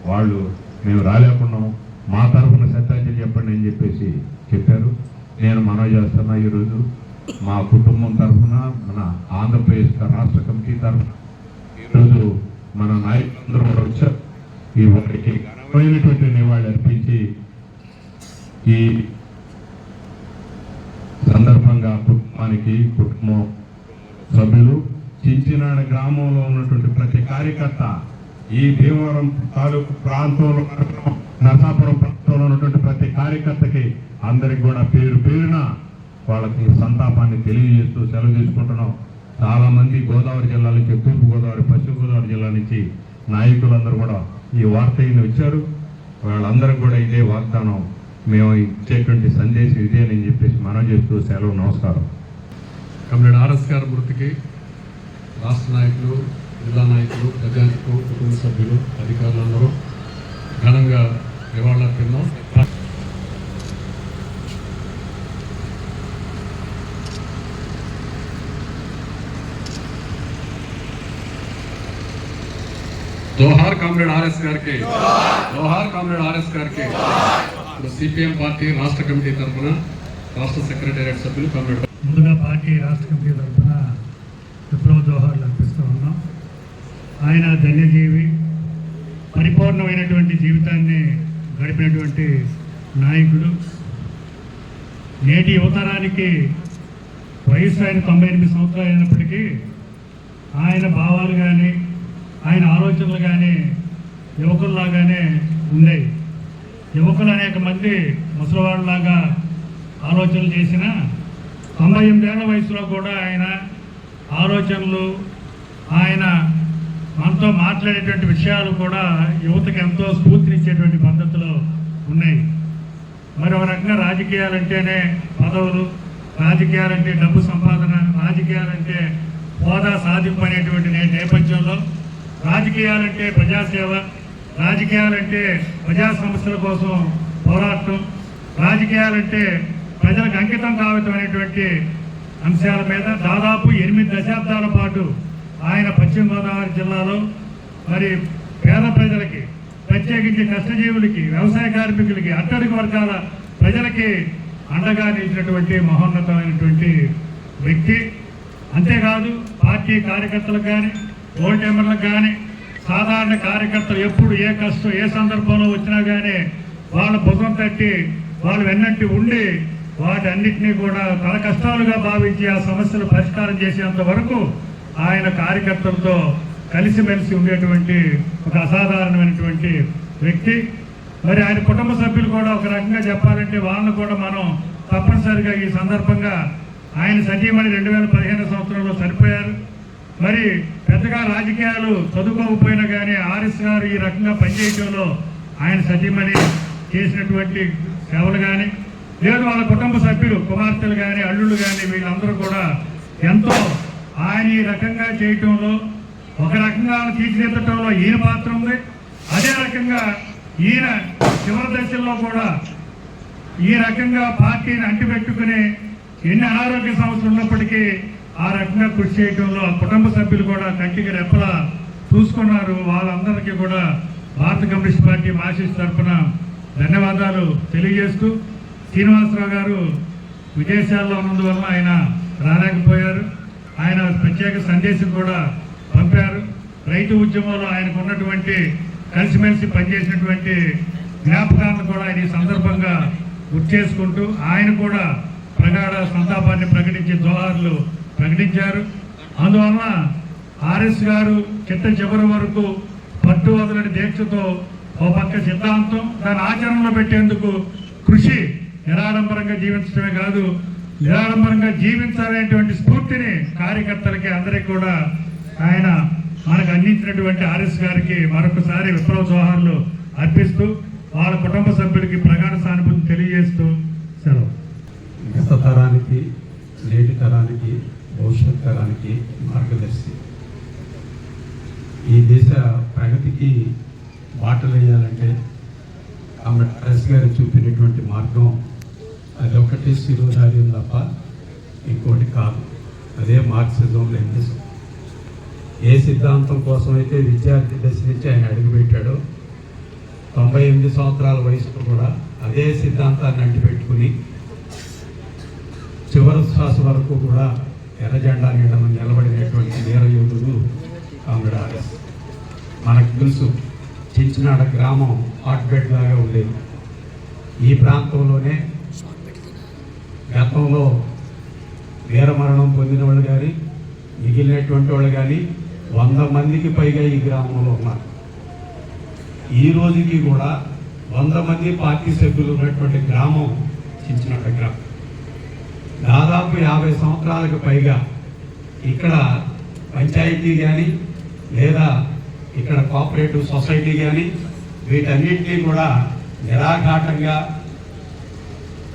వాళ్ళు మేము రాలేకున్నాం, మా తరఫున సత్యాచర్య చెప్పండి అని చెప్పేసి చెప్పారు. నేను మనవి చేస్తున్నా, ఈరోజు మా కుటుంబం తరఫున, మన ఆంధ్రప్రదేశ్ రాష్ట్ర కమిటీ తరఫున ఈరోజు మన నాయకులందరూ కూడా వచ్చారు. ఈ వారికి ఘనమైనటువంటి నివాళి అర్పించి ఈ సందర్భంగా కుటుంబానికి, కుటుంబం సభ్యులు, చించినాడ గ్రామంలో ఉన్నటువంటి ప్రతి కార్యకర్త, ఈ భీమవరం తాలూకు ప్రాంతంలో, నరసాపురం ప్రాంతంలో ఉన్నటువంటి ప్రతి కార్యకర్తకి అందరికి కూడా పేరున వాళ్ళకి సంతాపాన్ని తెలియజేస్తూ సెలవు తీసుకుంటున్నాం. చాలా మంది గోదావరి జిల్లా నుంచి, తూర్పు గోదావరి, పశ్చిమ గోదావరి జిల్లా నుంచి నాయకులందరూ కూడా ఈ వార్త వచ్చారు. వాళ్ళందరికీ కూడా ఇదే వాగ్దానం, మేము ఇచ్చేటువంటి సందేశం ఇదే అని చెప్పేసి మనం చేస్తూ సెలవు. నమస్కారం. కమ్రేడ్ ఆర్ఎస్ గారి మృతికి రాష్ట్ర నాయకులు, జిల్లా నాయకులు, ప్రజానికులు, కుటుంబ సభ్యులు, అధికారులందరూ ఘనంగా నివాళులర్పిద్దాం. జోహార్ కామ్రేడ్ ఆర్ఎస్ గారికి, జోహార్ కామ్రేడ్ ఆర్ఎస్ గారికి. ఇప్పుడు సిపిఎం పార్టీ రాష్ట్ర కమిటీ తరఫున రాష్ట్ర సెక్రటేరియట్ సభ్యులు కామ్రేడ్ ముందుగా పార్టీ రాష్ట్ర కమిటీ తరఫున విప్లవ జోహార్లు అర్పిస్తూ ఉన్నాం. ఆయన ధన్యజీవి, పరిపూర్ణమైనటువంటి జీవితాన్ని గడిపినటువంటి నాయకుడు. నేటి యువతరానికి వయసు ఆయన 98 సంవత్సరాలు అయినప్పటికీ ఆయన భావాలు కానీ, ఆయన ఆలోచనలు కానీ యువకుల్లాగానే ఉండేవి. యువకులు అనేక మంది ముసలివాళ్ళలాగా ఆలోచనలు చేసిన 98 ఏళ్ల వయసులో కూడా ఆయన ఆలోచనలు, ఆయన మనతో మాట్లాడేటువంటి విషయాలు కూడా యువతకు ఎంతో స్ఫూర్తినిచ్చేటువంటి పద్ధతిలో ఉన్నాయి. మరి ఒక రకంగా రాజకీయాలంటేనే పదవులు, రాజకీయాలంటే డబ్బు సంపాదన, రాజకీయాలంటే హోదా సాధింపు అనేటువంటి నేపథ్యంలో రాజకీయాలంటే ప్రజాసేవ, రాజకీయాలంటే ప్రజా సమస్యల కోసం పోరాటం, రాజకీయాలంటే ప్రజలకు అంకితం కావటం అనేటువంటి అంశాల మీద దాదాపు 8 దశాబ్దాల పాటు ఆయన పశ్చిమ గోదావరి జిల్లాలో మరి పేద ప్రజలకి, ప్రత్యేకించి కష్టజీవులకి, వ్యవసాయ కార్మికులకి, అట్టడుగు వర్గాల ప్రజలకి అండగా నిలిచినటువంటి మహోన్నతమైనటువంటి వ్యక్తి. అంతేకాదు పార్టీ కార్యకర్తలకు కానీ, ఓల్డ్ మెంబర్లకు కానీ, సాధారణ కార్యకర్తలు ఎప్పుడు ఏ కష్టం, ఏ సందర్భంలో వచ్చినా కానీ వాళ్ళ భుజం తట్టి వాళ్ళు వెన్నంటి ఉండి వాటన్నిటినీ కూడా తన కష్టాలుగా భావించి ఆ సమస్యలు పరిష్కారం చేసేంత వరకు ఆయన కార్యకర్తలతో కలిసిమెలిసి ఉండేటువంటి ఒక అసాధారణమైనటువంటి వ్యక్తి. మరి ఆయన కుటుంబ సభ్యులు కూడా ఒక రకంగా చెప్పాలంటే వాళ్ళను కూడా మనం తప్పనిసరిగా ఈ సందర్భంగా, ఆయన సతీమణి 2015 సంవత్సరంలో చనిపోయారు. మరి పెద్దగా రాజకీయాలు చదువుకోకపోయినా కానీ ఆర్ఎస్ గారు ఈ రకంగా పనిచేయడంలో ఆయన సతీమణి చేసినటువంటి సేవలు కానీ లేదు వాళ్ళ కుటుంబ సభ్యులు కుమార్తెలు కానీ అల్లుళ్ళు కానీ వీళ్ళందరూ కూడా ఎంతో ఆయన ఈ రకంగా చేయటంలో ఒక రకంగా తీర్చిదిద్దటంలో ఈయన పాత్ర ఉంది. అదే రకంగా ఈయన చివరి దశల్లో కూడా ఈ రకంగా పార్టీని అంటిపెట్టుకుని ఎన్ని అనారోగ్య సమస్యలు ఉన్నప్పటికీ ఆ రకంగా కృషి చేయడంలో కుటుంబ సభ్యులు కూడా కంటికి రెప్పలా చూసుకున్నారు. వాళ్ళందరికీ కూడా భారత కమ్యూనిస్ట్ పార్టీ మార్క్సిస్ట్ తరఫున ధన్యవాదాలు తెలియజేస్తూ, శ్రీనివాసరావు గారు విదేశాల్లో ఉన్నందువల్ల ఆయన రాలేకపోయారు. ఆయన ప్రత్యేక సందేశం కూడా పంపారు. రైతు ఉద్యమంలో ఆయనకు ఉన్నటువంటి కలిసిమెలిసి పనిచేసినటువంటి జ్ఞాపకాలను కూడా ఆయన ఈ సందర్భంగా గుర్తు చేసుకుంటూ ఆయన కూడా ప్రగాఢ సంతాపాన్ని ప్రకటించి జోహార్లు ప్రకటించారు. అందువలన ఆర్ఎస్ గారు చిట్ట చివరి వరకు పట్టు వదలని దీక్షతో ఓ పక్క సిద్ధాంతం దాని ఆచరణలో పెట్టేందుకు కృషి, నిరాడంబరంగా జీవించడమే కాదు నిరాడంబరంగా జీవించాలనేటువంటి స్ఫూర్తిని కార్యకర్తలకి అందరికీ కూడా ఆయన మనకు అందించినటువంటి ఆర్ఎస్ గారికి మరొకసారి విప్లవ జోహార్లు అర్పిస్తూ వాళ్ళ కుటుంబ సభ్యులకి ప్రగాఢ సానుభూతి తెలియజేస్తూ సెలవు. గత తరానికి నేటి తరానికి భవిష్యత్ తరానికి మార్గదర్శి. ఈ దేశ ప్రగతికి బాటలు వేయాలంటే ఆర్ఎస్ గారు చూపినటువంటి మార్గం అదొకటి శిరోధార్యం తప్ప ఇంకోటి కాదు. అదే మార్క్సిజం, లెనినిజం. ఏ సిద్ధాంతం కోసం అయితే విద్యార్థి దశ నుంచి ఆయన అడుగుపెట్టాడో 98 సంవత్సరాల వయసులో కూడా అదే సిద్ధాంతాన్ని అంటిపెట్టుకుని చివరి శ్వాస వరకు కూడా ఎర్ర జెండా నీడ నిలబడినటువంటి వీరయోధుడు కామ్రేడ్ ఆర్ఎస్. మనకు తెలుసు, చించినాడ గ్రామం హాట్ బెడ్ లాగా ఉండేది. ఈ ప్రాంతంలోనే గతంలో వీరమరణం పొందిన వాళ్ళు కానీ మిగిలినటువంటి వాళ్ళు కానీ 100 మందికి పైగా ఈ గ్రామంలో ఉన్నారు. ఈ రోజుకి కూడా 100 మంది పార్టీ సభ్యులు ఉన్నటువంటి గ్రామం చించినాడ గ్రామం. దాదాపు 50 సంవత్సరాలకు పైగా ఇక్కడ పంచాయతీ కానీ లేదా ఇక్కడ కోఆపరేటివ్ సొసైటీ కానీ వీటన్నింటినీ కూడా నిరాఘాటంగా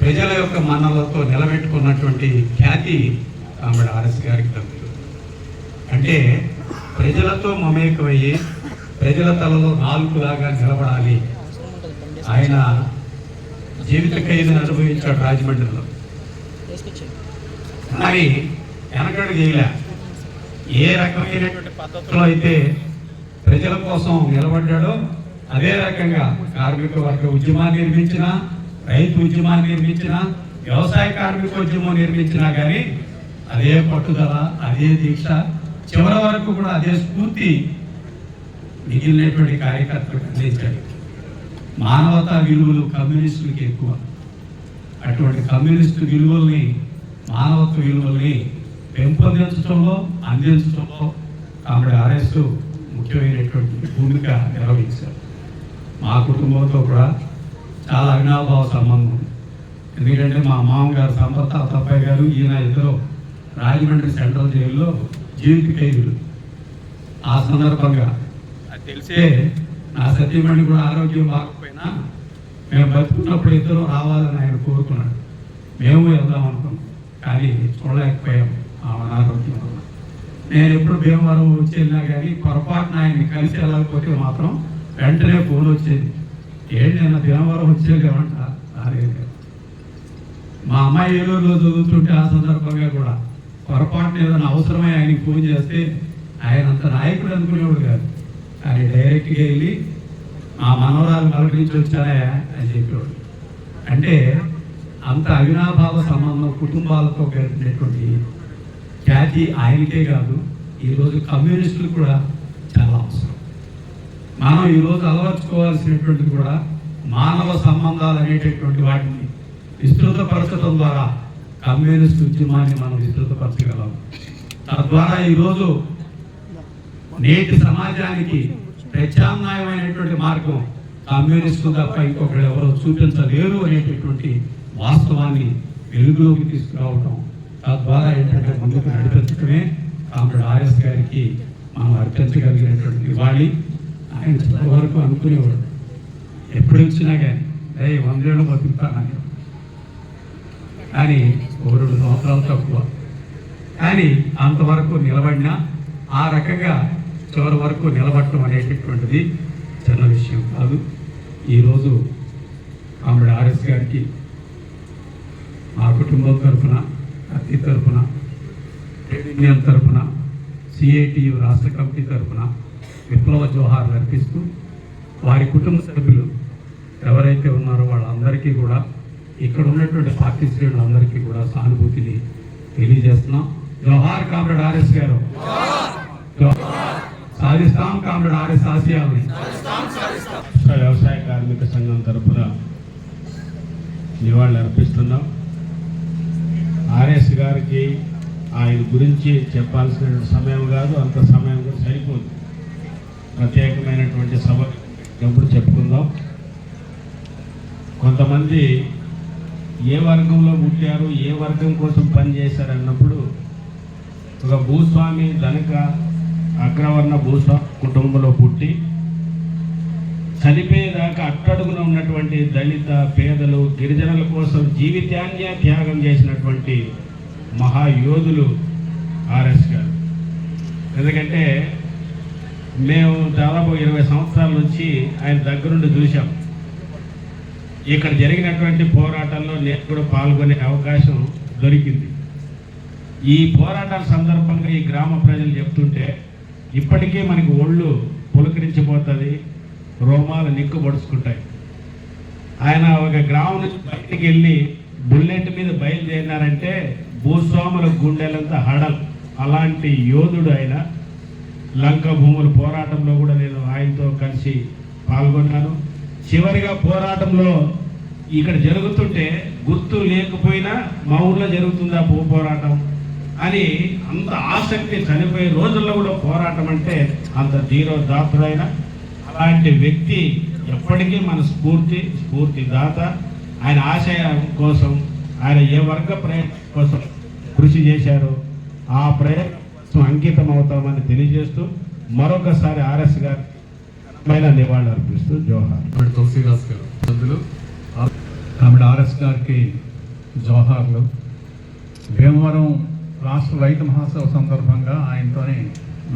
ప్రజల యొక్క మన్నలతో నిలబెట్టుకున్నటువంటి ఖ్యాతి కామ్రేడ్ ఆర్ఎస్ గారికి దక్కుతుంది. అంటే ప్రజలతో మమేకమయ్యి ప్రజల తలలో నాలుగులాగా నిలబడాలి. ఆయన జీవిత ఖైదుని అనుభవించాడు రాజమండ్రిలో. కానీ వెనకడు చేయలే. ఏ రకమైనటువంటి పద్ధతిలో అయితే ప్రజల కోసం నిలబడ్డాడో అదే రకంగా కార్మిక వర్గ ఉద్యమాన్ని నిర్మించిన, రైతు ఉద్యమాన్ని నిర్మించిన, వ్యవసాయ కార్మిక ఉద్యమం నిర్మించినా కానీ అదే పట్టుదల, అదే దీక్ష, చివరి వరకు కూడా అదే స్ఫూర్తి మిగిలినటువంటి కార్యకర్తలకు అందించాడు. మానవతా విలువలు కమ్యూనిస్టులకి ఎక్కువ. అటువంటి కమ్యూనిస్టు విలువల్ని, మానవత్వ విలువల్ని పెంపొందించడంలో, అందించడంలో కామ్రేడ్ ఆర్ఎస్ ముఖ్యమైనటువంటి భూమిక నిర్వహించారు. మా కుటుంబంతో కూడా చాలా అవినాభావ సంబంధం. ఎందుకంటే మా మామగారు సంపత్ తప్పయ్య గారు, ఈయన ఇద్దరు రాజమండ్రి సెంట్రల్ జైల్లో జీవిత ఖైదులు. ఆ సందర్భంగా అది తెలిసే నా సతీమణి కూడా ఆరోగ్యం బాగపోయినా మేము బతుకున్నప్పుడు ఇద్దరు రావాలని ఆయన కోరుకున్నాడు. మేము వెళ్దాం అనుకున్నాం, కానీ చూడలేకపోయాము ఆ అనారోగ్యం వల్ల. నేను ఎప్పుడు భీమవరం వచ్చి వెళ్ళినా కానీ పొరపాటున ఆయన్ని కలిసి వెళ్ళకపోతే మాత్రం వెంటనే ఫోన్ వచ్చేది, ఏంటి నేను భీమవరం వచ్చేదేమంట. రాలేదు. మా అమ్మాయి ఏలూరులో చదువుతుంటే ఆ సందర్భంగా కూడా పొరపాటున ఏదైనా అవసరమై ఆయనకి ఫోన్ చేస్తే ఆయన అంత నాయకుడు అనుకునేవాడు కాదు. ఆయన డైరెక్ట్గా వెళ్ళి మా మనవరాలు పలకరించి వచ్చానే అని చెప్పేవాడు. అంటే అంత అవినాభావ సంబంధం కుటుంబాలతో కలిగినటువంటి ఖ్యాతి ఆయనకే కాదు, ఈరోజు కమ్యూనిస్టులు కూడా చాలా అవసరం. మనం ఈరోజు అలవర్చుకోవాల్సినటువంటి కూడా మానవ సంబంధాలు అనేటటువంటి వాటిని విస్తృతపరచడం ద్వారా కమ్యూనిస్ట్ ఉద్యమాన్ని మనం విస్తృతపరచగలం. తద్వారా ఈరోజు నేటి సమాజానికి ప్రత్యామ్నాయమైనటువంటి మార్గం కమ్యూనిస్టు తప్ప ఇంకొకరు ఎవరో చూపించలేరు అనేటటువంటి వాస్తవాన్ని వెలుగులోకి తీసుకురావటం, తద్వారా ఏంటంటే ముందుకు నడిపించడమే కామ్రేడ్ ఆర్ఎస్ గారికి మనం అర్పించగలిగినటువంటి నివాళి. ఆయన చివరి వరకు అనుకునేవాడు, ఎప్పుడు వచ్చినా కానీ 100 ఏళ్ళు బతుకుతానని. కానీ 2 సంవత్సరాలు తక్కువ, కానీ అంతవరకు నిలబడినా ఆ రకంగా చివరి వరకు నిలబడటం అనేటటువంటిది చిన్న విషయం కాదు. ఈరోజు కామ్రేడ్ ఆర్ఎస్ గారికి మా కుటుంబం తరఫున, అతి తరఫున, ట్రేడ్ యూనియన్ తరఫున, సిఐటియు రాష్ట్ర కమిటీ తరఫున విప్లవ జోహార్లు అర్పిస్తూ, వారి కుటుంబ సభ్యులు ఎవరైతే ఉన్నారో వాళ్ళందరికీ కూడా, ఇక్కడ ఉన్నటువంటి పార్టీ శ్రేణులందరికీ కూడా సానుభూతిని తెలియజేస్తున్నాం. జోహార్ కామ్రేడ్ ఆర్ఎస్ గారు, సాధిస్తాం కామ్రేడ్ ఆర్ఎస్ ఆశయాలని. వ్యవసాయ కార్మిక సంఘం తరఫున నివాళులు అర్పిస్తున్నాం. ఆర్ఎస్ గారికి ఆయన గురించి చెప్పాల్సిన సమయం కాదు, అంత సమయం కూడా సరిపోదు. ప్రత్యేకమైనటువంటి సభ ఎప్పుడు చెప్పుకుందాం. కొంతమంది ఏ వర్గంలో పుట్టారు, ఏ వర్గం కోసం పనిచేశారు అన్నప్పుడు, ఒక భూస్వామి ధనిక అగ్రవర్ణ భూస్వామి కుటుంబంలో పుట్టి చనిపోయేదాకా అట్టడుగున ఉన్నటువంటి దళిత, పేదలు, గిరిజనుల కోసం జీవితాన్నే త్యాగం చేసినటువంటి మహాయోధులు ఆర్ఎస్ గారు. ఎందుకంటే మేము దాదాపు 20 సంవత్సరాల నుంచి ఆయన దగ్గరుండి చూసాం. ఇక్కడ జరిగినటువంటి పోరాటాల్లో నేను కూడా పాల్గొనే అవకాశం దొరికింది. ఈ పోరాటాల సందర్భంగా ఈ గ్రామ ప్రజలు చెప్తుంటే ఇప్పటికీ మనకి ఒళ్ళు పులకరించిపోతుంది, రోమాలు నిక్కు పొడుచుకుంటాయి. ఆయన ఒక గ్రామం నుంచి బయటికి వెళ్ళి బుల్లెట్ మీద బయలుదేరినారంటే భూస్వాముల గుండెలంతా హడల్. అలాంటి యోధుడు ఆయన. లంక భూముల పోరాటంలో కూడా నేను ఆయనతో కలిసి పాల్గొన్నాను. చివరిగా పోరాటంలో ఇక్కడ జరుగుతుంటే గుర్తు లేకపోయినా మా ఊర్లో జరుగుతుందా భూ పోరాటం అని అంత ఆసక్తి, చనిపోయే రోజుల్లో కూడా పోరాటం అంటే అంత ధీరోదాత్తుడైన అలాంటి వ్యక్తి ఎప్పటికీ మన స్ఫూర్తిదాత. ఆయన ఆశయం కోసం, ఆయన ఏ వర్గ ప్రయత్నం కోసం కృషి చేశారో ఆ ప్రయత్నం అంకితం అవుతామని తెలియజేస్తూ మరొకసారి ఆర్ఎస్ గారి నివాళులు అర్పిస్తూ జోహార్. తులసీదాస్ గారు సభ్యులు, కామ్రేడ్ ఆర్ఎస్ గారికి జోహార్లు. భీమవరం రాష్ట్ర రైతు మహాసభ సందర్భంగా ఆయనతోనే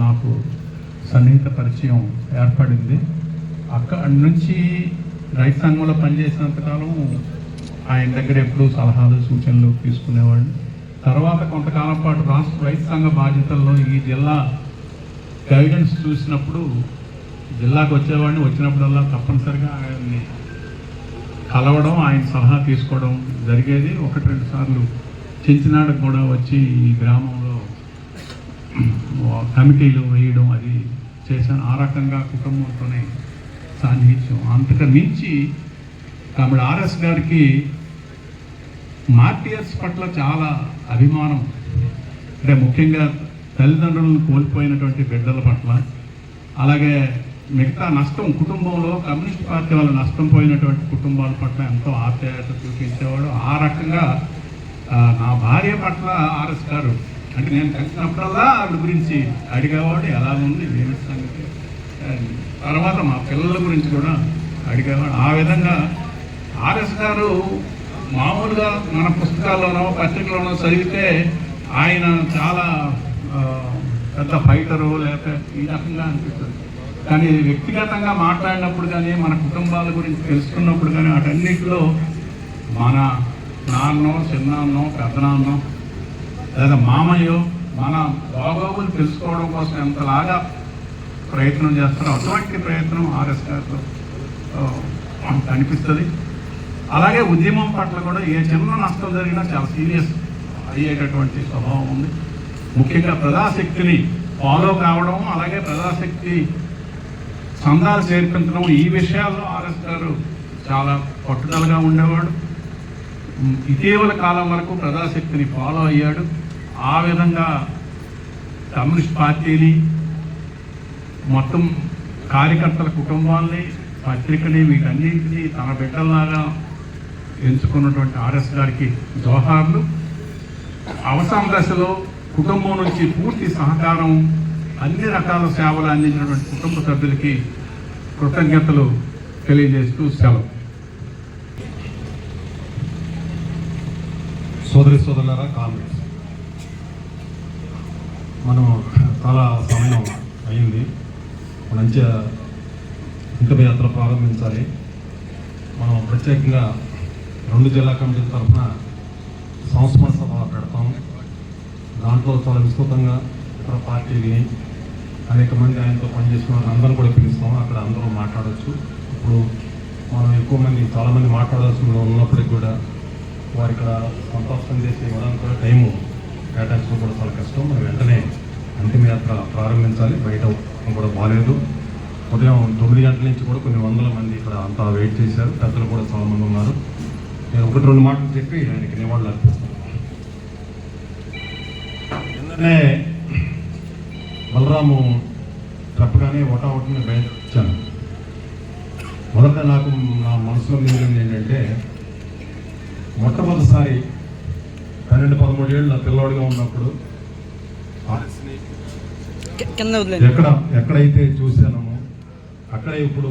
నాకు సన్నిహిత పరిచయం ఏర్పడింది. అక్కడి నుంచి రైతు సంఘంలో పనిచేసినంతకాలం ఆయన దగ్గర ఎప్పుడూ సలహాలు, సూచనలు తీసుకునేవాడిని. తర్వాత కొంతకాలం పాటు రాష్ట్ర రైతు సంఘ బాధ్యతల్లో ఈ జిల్లా గైడెన్స్ చూసినప్పుడు జిల్లాకు వచ్చేవాడిని. వచ్చినప్పుడల్లా తప్పనిసరిగా ఆయన్ని కలవడం, ఆయన సలహా తీసుకోవడం జరిగేది. 1-2 సార్లు చించినాడకు కూడా వచ్చి ఈ గ్రామంలో కమిటీలు వేయడం అది చేశాను. ఆ రకంగా కుటుంబంతోనే సాన్నిహిత్యం. అంతకు మించి కామ్రేడ్ ఆర్ఎస్ గారికి మార్టియర్స్ పట్ల చాలా అభిమానం. అంటే ముఖ్యంగా తల్లిదండ్రులను కోల్పోయినటువంటి బిడ్డల పట్ల, అలాగే మిగతా నష్టం కుటుంబంలో కమ్యూనిస్ట్ పార్టీ వాళ్ళ నష్టం పోయినటువంటి కుటుంబాల పట్ల ఎంతో ఆప్యాయత చూపించేవాడు. ఆ రకంగా నా భార్య పట్ల ఆర్ఎస్ గారు, అంటే నేను కలిసినప్పుడల్లా ఆవిడ గురించి అడిగేవాడు, ఎలా ఉంది ఏమిటి సంగతి. తర్వాత మా పిల్లల గురించి కూడా అడిగేవాడు. ఆ విధంగా ఆర్ఎస్ గారు మామూలుగా మన పుస్తకాల్లోనో పత్రికలోనో చదివితే ఆయన చాలా పెద్ద ఫైటరు లేకపోతే ఈ రకంగా అనిపిస్తుంది. కానీ వ్యక్తిగతంగా మాట్లాడినప్పుడు కానీ, మన కుటుంబాల గురించి తెలుసుకున్నప్పుడు కానీ, వాటన్నిటిలో మన నాన్నో, చిన్నాన్నో, పెద్దనాన్నో లేదా మామయ్యో మన బాగోగులు తెలుసుకోవడం కోసం ఎంతలాగా ప్రయత్నం చేస్తారో అటువంటి ప్రయత్నం ఆర్ఎస్ గారితో కనిపిస్తుంది. అలాగే ఉద్యమం పట్ల కూడా ఏ చిన్న నష్టం జరిగినా చాలా సీరియస్ అయ్యేటటువంటి స్వభావం ఉంది. ముఖ్యంగా ప్రజాశక్తిని ఫాలో కావడం, అలాగే ప్రజాశక్తి సందాలు చేర్పించడం, ఈ విషయాల్లో ఆర్ఎస్ గారు చాలా పట్టుదలగా ఉండేవాడు. ఇటీవల కాలం వరకు ప్రజాశక్తిని ఫాలో అయ్యాడు. ఆ విధంగా కమ్యూనిస్ట్ పార్టీని, మొత్తం కార్యకర్తల కుటుంబాలని, పత్రికని, వీటన్నింటినీ తన బిడ్డల్లాగా ఎంచుకున్నటువంటి ఆర్ఎస్ గారికి జోహార్లు. అవసరం దశలో కుటుంబం నుంచి పూర్తి సహకారం అన్ని రకాల సేవలు అందించినటువంటి కుటుంబ సభ్యులకి కృతజ్ఞతలు తెలియజేస్తూ సెలవు. సోదరులారా, కాంగ్రెస్ మనం చాలా సమయం అయింది, మంచిగా ఇంటి యాత్ర ప్రారంభించాలి. మనం ప్రత్యేకంగా 2 జిల్లా కమిటీల తరఫున సంస్మరణ సభ పెడతాం. దాంట్లో చాలా విస్తృతంగా ఇతర పార్టీలని అనేక మంది ఆయనతో పనిచేసిన వాళ్ళు అందరూ కూడా పిలుస్తాం. అక్కడ అందరూ మాట్లాడవచ్చు. ఇప్పుడు మనం ఎక్కువ మంది చాలామంది మాట్లాడాల్సి ఉన్నప్పటికీ కూడా వారి ఇక్కడ సంతోషం చేసి ఇవ్వడానికి కూడా టైము కేటాయించడం కూడా చాలా కష్టం. మనం వెంటనే అంతిమయాత్ర ప్రారంభించాలి. బయట కూడా బాగాలేదు. ఉదయం 9 గంటల నుంచి కూడా కొన్ని వందల మంది ఇక్కడ అంతా వెయిట్ చేశారు. పెద్దలు కూడా చాలామంది ఉన్నారు. నేను 1-2 మాటలు చెప్పి ఆయనకి నివాళులు అర్పిస్తాను. నిన్ననే బలరాము చెప్పగానే ఒకటిని బయటచ్చాను. మొదట నాకు నా మనసులో మిగిలింది ఏంటంటే, మొట్టమొదటిసారి 12-13 ఏళ్ళు నా పిల్లవాడిగా ఉన్నప్పుడు ఎక్కడైతే చూశానో అక్కడే ఇప్పుడు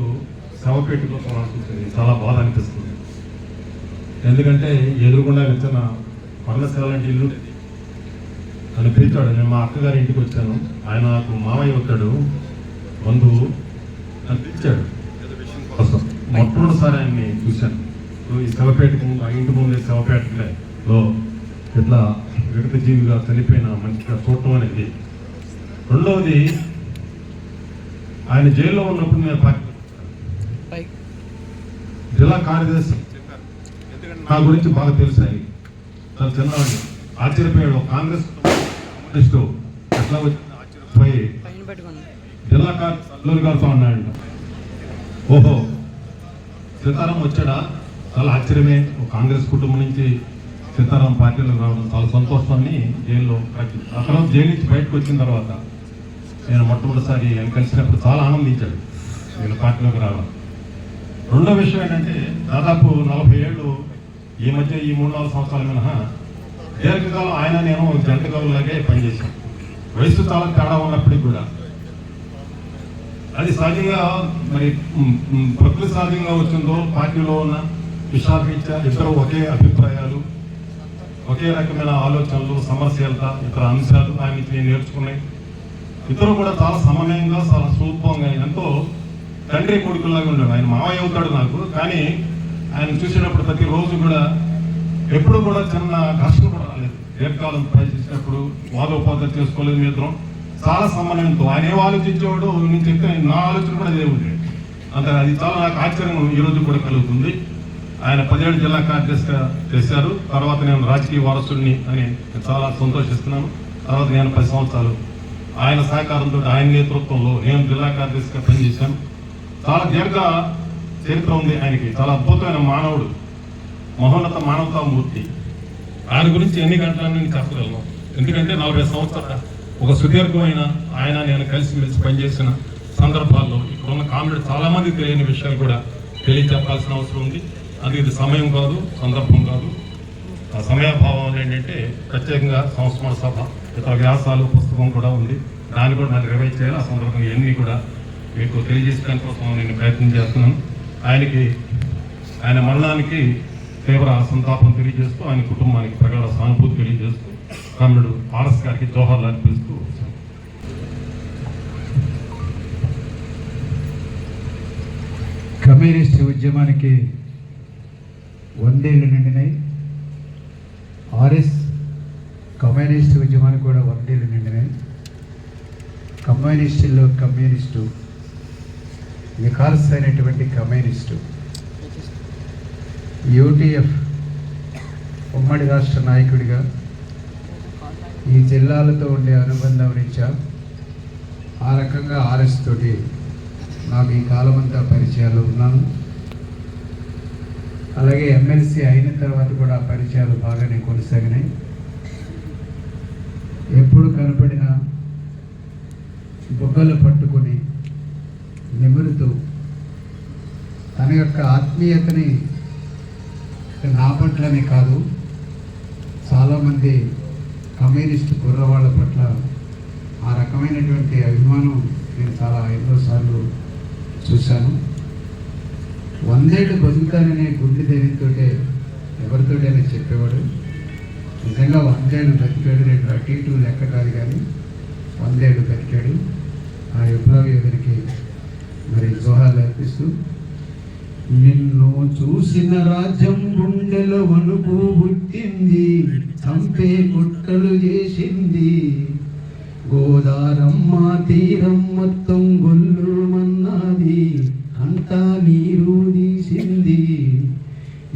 శవపేటలో చూసింది. చాలా బాధ అనిపిస్తుంది. ఎందుకంటే ఎదురుకుండా వచ్చిన పర్ణశాల లాంటి ఇల్లు అని పిలిచాడు. నేను మా అక్కగారి ఇంటికి వచ్చాను. ఆయన నాకు మామయ్య అవుతాడు, బంధువు అని పిలిచాడు కోసం. మొట్టమొదటిసారి ఆయన్ని చూశాను. ఈ శవపేటకు ఆ ఇంటి ముందే శవపేటలో ఇట్లా విగత జీవిగా చనిపోయిన మంచిగా చూడటం అనేది. రెండవది, ఆయన జైల్లో ఉన్నప్పుడు నేను జిల్లా కార్యదర్శి నా గురించి బాగా తెలుసు. ఆయన చాలా చిన్నవాడిని. ఆశ్చర్యపోయాడు. కాంగ్రెస్ ఎట్లా పోయి జిల్లా కార్యదర్శి గారితో అన్నాడు. ఓహో, సీతారాం వచ్చాడా? చాలా ఆశ్చర్యమే. కాంగ్రెస్ కుటుంబం నుంచి సీతారాం పార్టీలోకి రావడం చాలా సంతోషాన్ని జైల్లో ఆ తర్వాత జైలు నుంచి బయటకు వచ్చిన తర్వాత నేను మొట్టమొదటిసారి ఆయన కలిసినప్పుడు చాలా ఆనందించాడు నేను పార్టీలోకి రావడం. రెండో విషయం ఏంటంటే, దాదాపు 40 ఏళ్ళు ఈ మధ్య ఈ 3-4 సంవత్సరాల మినహా దీర్ఘకాలం ఆయన నేను జంటగాలాగే పనిచేశాను. వయసు చాలా తేడా ఉన్నప్పటికీ కూడా అది సహజంగా మరి ప్రకృతి సహజంగా వచ్చిందో, పార్టీలో ఉన్న విషాదరీత్యా ఇద్దరు ఒకే అభిప్రాయాలు, ఒకే రకమైన ఆలోచనలు, సమస్యలత, ఇతర అంశాలు ఆయన నేను నేర్చుకున్నాయి. ఇద్దరు కూడా చాలా సమన్వయంగా, చాలా సూక్ష్మంగా, ఎంతో తండ్రి కొడుకులాగా ఉన్నాడు. ఆయన మావయ్య అవుతాడు నాకు, కానీ ఆయన చూసినప్పుడు ప్రతిరోజు కూడా ఎప్పుడు కూడా చిన్న ఘర్షణ కూడా రాలేదు. దీర్ఘకాలం ప్రయత్నించినప్పుడు వాదోపాదాలు చేసుకోలేదు. మీ ఇద్దరం చాలా సమన్వయంతో ఆయన ఏం ఆలోచించేవాడు నేను చెప్తే నా ఆలోచన కూడా అదే ఉండేది. అంతే. అది చాలా నాకు ఆశ్చర్యం ఈరోజు కూడా కలుగుతుంది. ఆయన 17 జిల్లా కార్యదర్శిగా చేశారు. తర్వాత నేను రాజకీయ వారసుడిని అని చాలా సంతోషిస్తున్నాను. తర్వాత నేను 10 సంవత్సరాలు ఆయన సహకారంతో, ఆయన నేతృత్వంలో నేను జిల్లా కార్యదర్శిగా పనిచేశాను. చాలా దీర్ఘ చరిత్ర ఉంది ఆయనకి. చాలా అద్భుతమైన మానవుడు, మహోన్నత మానవతామూర్తి. ఆయన గురించి ఎన్ని గంటలని నేను చెప్పగలను. ఎందుకంటే 40 సంవత్సరాల ఒక సుదీర్ఘమైన ఆయన నేను కలిసిమెలిసి పనిచేసిన సందర్భాల్లో ఇక్కడ ఉన్న కామ్రేడ్ చాలా మంది తెలియని విషయాలు కూడా తెలియజెప్పాల్సిన అవసరం ఉంది. అది ఇది సమయం కాదు, సందర్భం కాదు. ఆ సమయాభావం ఏంటంటే ప్రత్యేకంగా సంస్మరణ సభ, ఇతర వ్యాసాలు, పుస్తకం కూడా ఉంది. దాన్ని కూడా నాకు రివైజ్ చేయాలి. ఆ సందర్భంగా ఇవన్నీ కూడా మీకు తెలియజేయడానికి కోసం నేను ప్రయత్నం చేస్తున్నాను. ఆయన మరణానికి తీవ్ర సంతాపం తెలియజేస్తూ, ఆయన కుటుంబానికి ప్రగాఢ సానుభూతి తెలియజేస్తూ, కామ్రేడ్ ఆర్ఎస్ గారికి జోహార్లు అర్పిస్తూ కమ్యూనిస్ట్ ఉద్యమానికి 100 ఏళ్ళు నిండినాయి. ఆర్ఎస్ కమ్యూనిస్ట్ ఉద్యమానికి కూడా 100 ఏళ్ళు నిండినాయి. కమ్యూనిస్టుల్లో కమ్యూనిస్టు, నిఖార్స్ అయినటువంటి కమ్యూనిస్టు, యూటీఎఫ్ ఉమ్మడి రాష్ట్ర నాయకుడిగా ఈ జిల్లాలతో ఉండే అనుబంధం రీత్యా ఆ రకంగా ఆర్ఎస్ తోటి నాకు ఈ కాలమంతా పరిచయాలు ఉన్నాను. అలాగే ఎమ్మెల్సీ అయిన తర్వాత కూడా పరిచయాలు బాగానే కొనసాగినాయి. ఎప్పుడు కనపడిన బొగ్గలు పట్టుకొని నిమురుతూ తన యొక్క ఆత్మీయతని నా పట్లనే కాదు, చాలామంది కమ్యూనిస్టు కుర్రవాళ్ళ పట్ల ఆ రకమైనటువంటి అభిమానం నేను చాలా ఎన్నోసార్లు చూశాను. 100 ఏళ్ళు బతుకుతాననే గుండె ధైర్యంతో ఎవరితోటైనా చెప్పేవాడు. నిజంగా 100 ఏళ్ళు బతికాడు, 2 అటు ఇటు లెక్క కాదు, కానీ 100 ఏళ్ళు బతికాడు. ఆ విప్లవ యోధునికి మరి జోహార్లు అర్పిస్తూ, నిన్ను చూసిన రాజ్యం గుండెలో వణుకు పుట్టింది, చంపే కుట్రలు చేసింది, గోదారమ్మ తీరం మొత్తం గొల్లు మన్నది, అంతా నీరు తీసింది,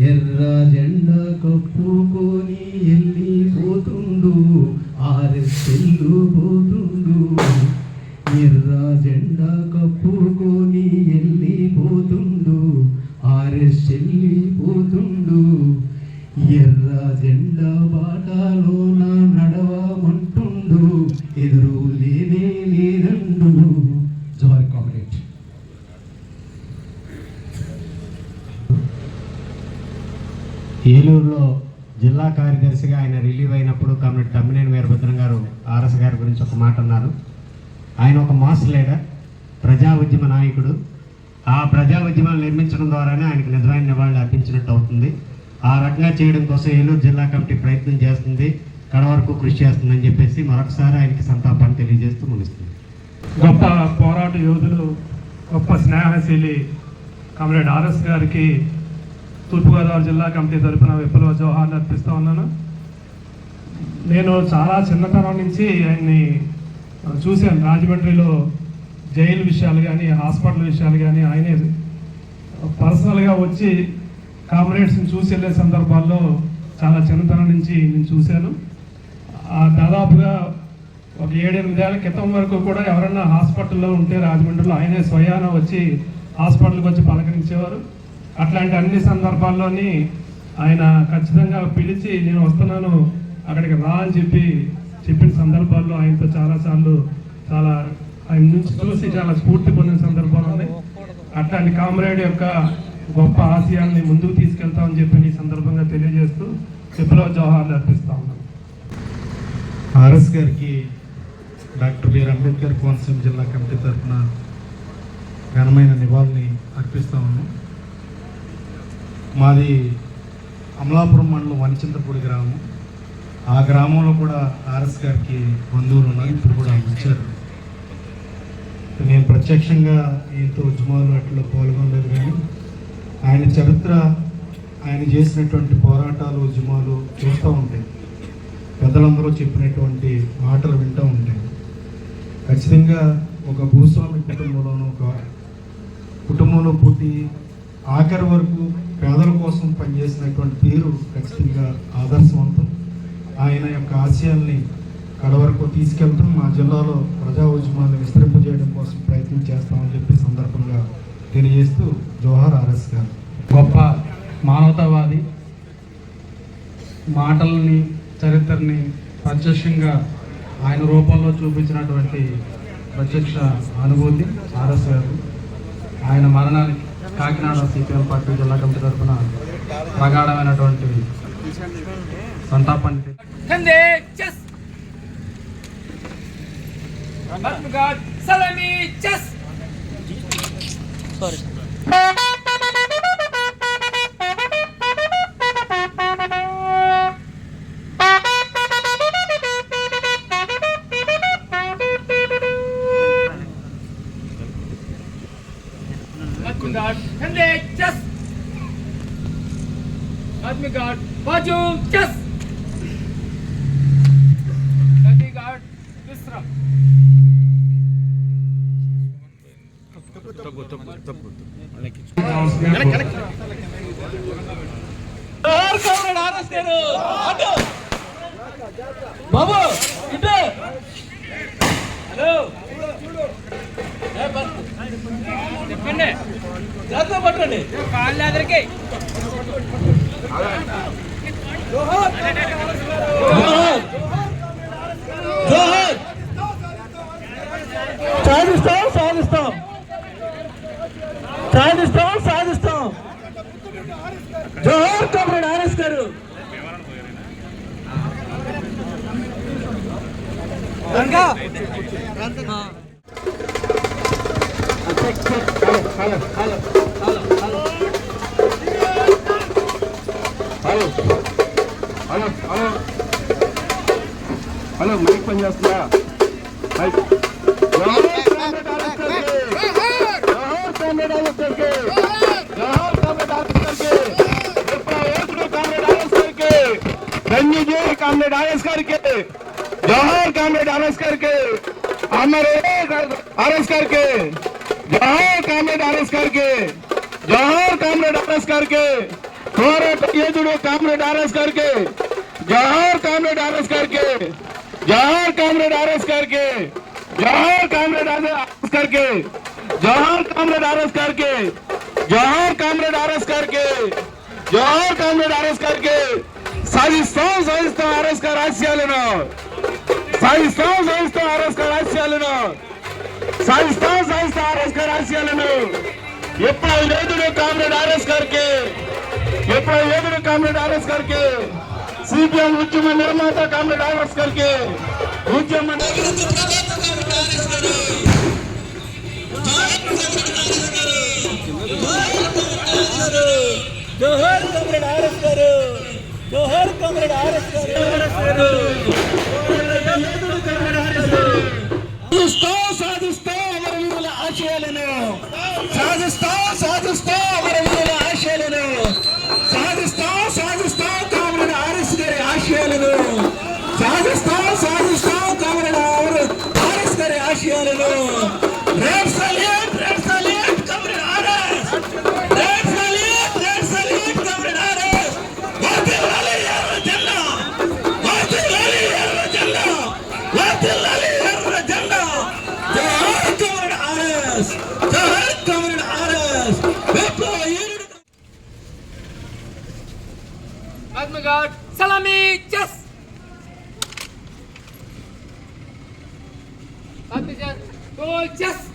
ఎర్ర జెండా కప్పుకొని వెళ్ళిపోతుండు, ఆరెస్సెల్లు పోతుండు, ఎర్ర జెండా కప్పుకొని వెళ్ళిపోతుండు, ఆరెస్సెల్లిపోతుండు, ఎర్ర జెండా బాటలో నా నడవమంటుండు, ఎదురు లేనే లేదండు. జోహార్ కామ్రేడ్. ఏలూరులో జిల్లా కార్యదర్శిగా ఆయన రిలీవ్ అయినప్పుడు కామ్రేడ్ తమ్మినేని వీరభద్రం గారు ఆర్ఎస్ గారి గురించి ఒక మాట అన్నారు. ఆయన ఒక మాస్ లీడర్, ప్రజా ఉద్యమ నాయకుడు. ఆ ప్రజా ఉద్యమాలు నిర్మించడం ద్వారానే ఆయనకు నిజమైన నివాళులు అర్పించినట్టు అవుతుంది. ఆ రకంగా చేయడం కోసం ఏలూరు జిల్లా కమిటీ ప్రయత్నం చేస్తుంది, కడ వరకు కృషి చేస్తుందని చెప్పేసి మరొకసారి ఆయనకి సంతాపాన్ని తెలియజేస్తూ ముగిస్తుంది. గొప్ప పోరాట యోధులు, గొప్ప స్నేహశీలి కామ్రేడ్ ఆర్ఎస్ గారికి తూర్పుగోదావరి జిల్లా కమిటీ తరఫున విప్లవ జోహార్లు అర్పిస్తూ ఉన్నాను. నేను చాలా చిన్నతనం నుంచి ఆయన్ని చూశాను. రాజమండ్రిలో జైలు విషయాలు కానీ, హాస్పిటల్ విషయాలు కానీ ఆయనే పర్సనల్గా వచ్చి కామ్రేడ్స్ని చూసి వెళ్ళే సందర్భాల్లో చాలా చిన్నతనం నుంచి నేను చూశాను. దాదాపుగా ఒక 7-8 ఏళ్ల క్రితం వరకు కూడా ఎవరన్నా హాస్పిటల్లో ఉంటే రాజమండ్రిలో ఆయనే స్వయాన వచ్చి హాస్పిటల్కి వచ్చి పలకరించేవారు. అట్లాంటి అన్ని సందర్భాల్లోని ఆయన ఖచ్చితంగా పిలిచి నేను వస్తున్నాను అక్కడికి రా అని చెప్పిన సందర్భాల్లో ఆయనతో చాలాసార్లు ఆయన నుంచి చూసి చాలా స్ఫూర్తి పొందిన సందర్భాలు ఉన్నాయి. అట్లాంటి కామ్రేడ్ యొక్క గొప్ప ఆశయాల్ని ముందుకు తీసుకెళ్తామని చెప్పి ఈ సందర్భంగా తెలియజేస్తూ విప్లవ జోహార్లు అర్పిస్తా ఉన్నాను. ఆర్ఎస్ గారికి డాక్టర్ బిఆర్ అంబేద్కర్ కోనసీమ జిల్లా కమిటీ తరఫున ఘనమైన నివాళుల్ని అర్పిస్తా ఉన్నాం. మాది అమలాపురం మండలం వనిచింతపూడి గ్రామం. ఆ గ్రామంలో కూడా ఆర్ఎస్ గారికి బంధువులు ఉన్నారు, ఇప్పుడు కూడా వచ్చారు. నేను ప్రత్యక్షంగా ఈయనతో ఉద్యమాలు అట్లా పాల్గొనలేదు, కానీ ఆయన చరిత్ర, ఆయన చేసినటువంటి పోరాటాలు, ఉద్యమాలు చూస్తూ ఉంటాయి. పెద్దలందరూ చెప్పినటువంటి మాటలు వింటూ ఉంటాయి. ఖచ్చితంగా ఒక భూస్వామి కుటుంబంలో పుట్టి ఆఖరి వరకు పేదల కోసం పనిచేసినటువంటి తీరు ఖచ్చితంగా ఆదర్శవంతం. ఆయన యొక్క ఆశయాల్ని కడ వరకు తీసుకెళ్తాం. మా జిల్లాలో ప్రజా ఉద్యమాన్ని విస్తరింపజేయడం కోసం ప్రయత్నం చేస్తామని చెప్పి సందర్భంగా తెలియజేస్తూ జోహార్ ఆర్ఎస్ గారు. గొప్ప మానవతావాది, మాటల్ని, చరిత్రని ప్రత్యక్షంగా ఆయన రూపంలో చూపించినటువంటి ప్రత్యక్ష అనుభూతి ఆర్ఎస్ గారు. ఆయన మరణానికి కాకినాడ సిపిఎం పార్టీ జిల్లా కమిటీ తరఫున ప్రగాఢమైనటువంటి సంతాపాన్ని బాబు ఇటు హలో చెప్పండి, జాగ్రత్త పట్టండి కాళ్ళు ఎదరికి. సాధిస్తాం సాధిస్తాం సాధిస్తాం సాధిస్తాం. జోహార్ కామ్రేడ్ ఆర్ఎస్ గారు. హలో మైక్ పని చేస్తుందా? కామ్రేడ్ ఆర్ఎస్ గారికి జోహార్, కామ్రేడ్ ఆర్ఎస్ గారికి అమరే ఆర్ఎస్ గారికి జోహార్, కామ్రేడ్ ఆర్ఎస్ గారికి జోహార్, కామ్రేడ్ ఆర్ఎస్ గారికి పోరాట యోధుడు కామ్రేడ్ ఆర్ఎస్ గారికి జోహార్, కామ్రేడ్ ఆర్ఎస్ గారికి జోహార్, కామ్రేడ్ ఆర్ఎస్ గారికి జోహార్, కామ్రేడ్ ఆర్ఎస్ గారికి జోహార్, కామ్రేడ్ ఆర్ఎస్ గారికి జోహార్, కామ్రేడ్ ఆర్ఎస్ గారికి జోహార్, కామ్రేడ్ ఆర్ఎస్ గారికి సాధిస్తాం ఆర్ఎస్ గారి ఆశయాలను సాధిస్తాం ఆర్ఎస్ గారి ఆశయాలను సాధిస్తాం ఆర్ఎస్ గారి ఆశయాలను ఎప్పుడు యోధుడు కామ్రేడ్ ఆర్ఎస్ గారికి ఎప్పుడు యోధుడు కామ్రేడ్ ఆర్ఎస్ గారికి సిపిఎం ఉద్యమ నిర్మాత కామ్రేడ్ ఆర్ఎస్ గారికి ఉద్యమ జోహార్ కామ్రేడ్ ఆర్ఎస్ గారు, జోహార్ కామ్రేడ్ ఆర్ఎస్ గారు, సాధిస్తా అమరవీరుల ఆశయాలను సాధిస్తా అమరవీరుల ఆశయాలను సాధిస్తా కామ్రేడ్ ఆర్ఎస్ గారి ఆశయాలను సాధిస్తా కామ్రేడ్ ఆర్ఎస్ గారి ఆశయాలను red salute comrade RS red salute comrade RS వర్ధిల్లాలి ఎర్ర జెండా వర్ధిల్లాలి ఎర్ర జెండా వర్ధిల్లాలి ఎర్ర జెండా జోహార్ కామ్రేడ్ ఆర్ఎస్ జోహార్ కామ్రేడ్ ఆర్ఎస్ విప్లవ యూనిట్ ఆత్మగాడ్ సలామీ చెస్ గోల్ చెస్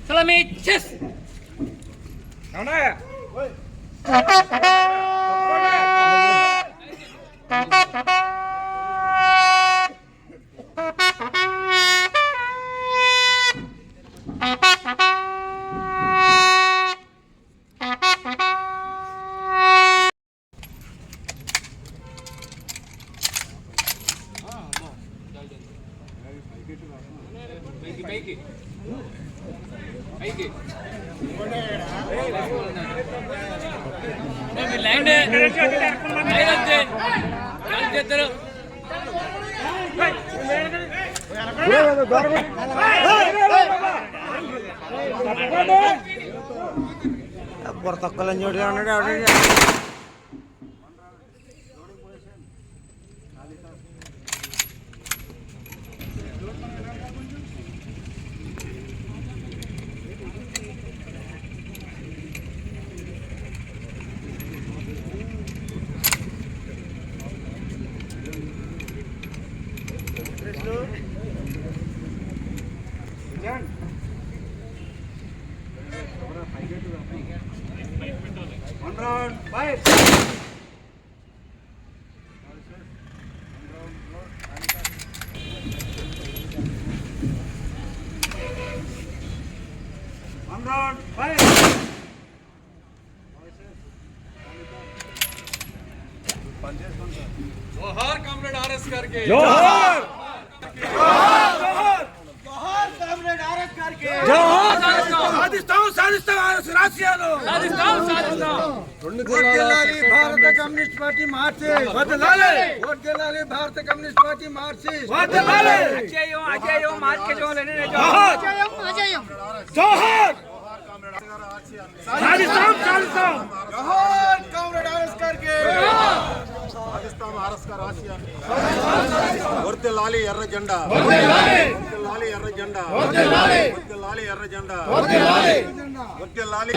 సలామీ చెస్ తొక్కలని చోటు ఉన్నాడు. జోహార్ కామ్రేడ్ ఆర్ఎస్ గారికి. జోహార్ భారత కమ్యూనిస్ట్ పార్టీ మార్క్సిస్ట్ భారత కమ్యూనిస్ట్ పార్టీ మార్క్సిస్ట్ జోహార్ కామ్రేడ్ ఆర్ఎస్ గారికి. సాధిస్తాం ఆర్ఎస్ గారి ఆశయాన్ని. వర్ధిల్లాలి ఎర్ర జెండా, వర్ధిల్లాలి ఎర్ర జెండా, వర్ధిల్లాలి ఎర్ర జెండా, వర్ధిల్లాలి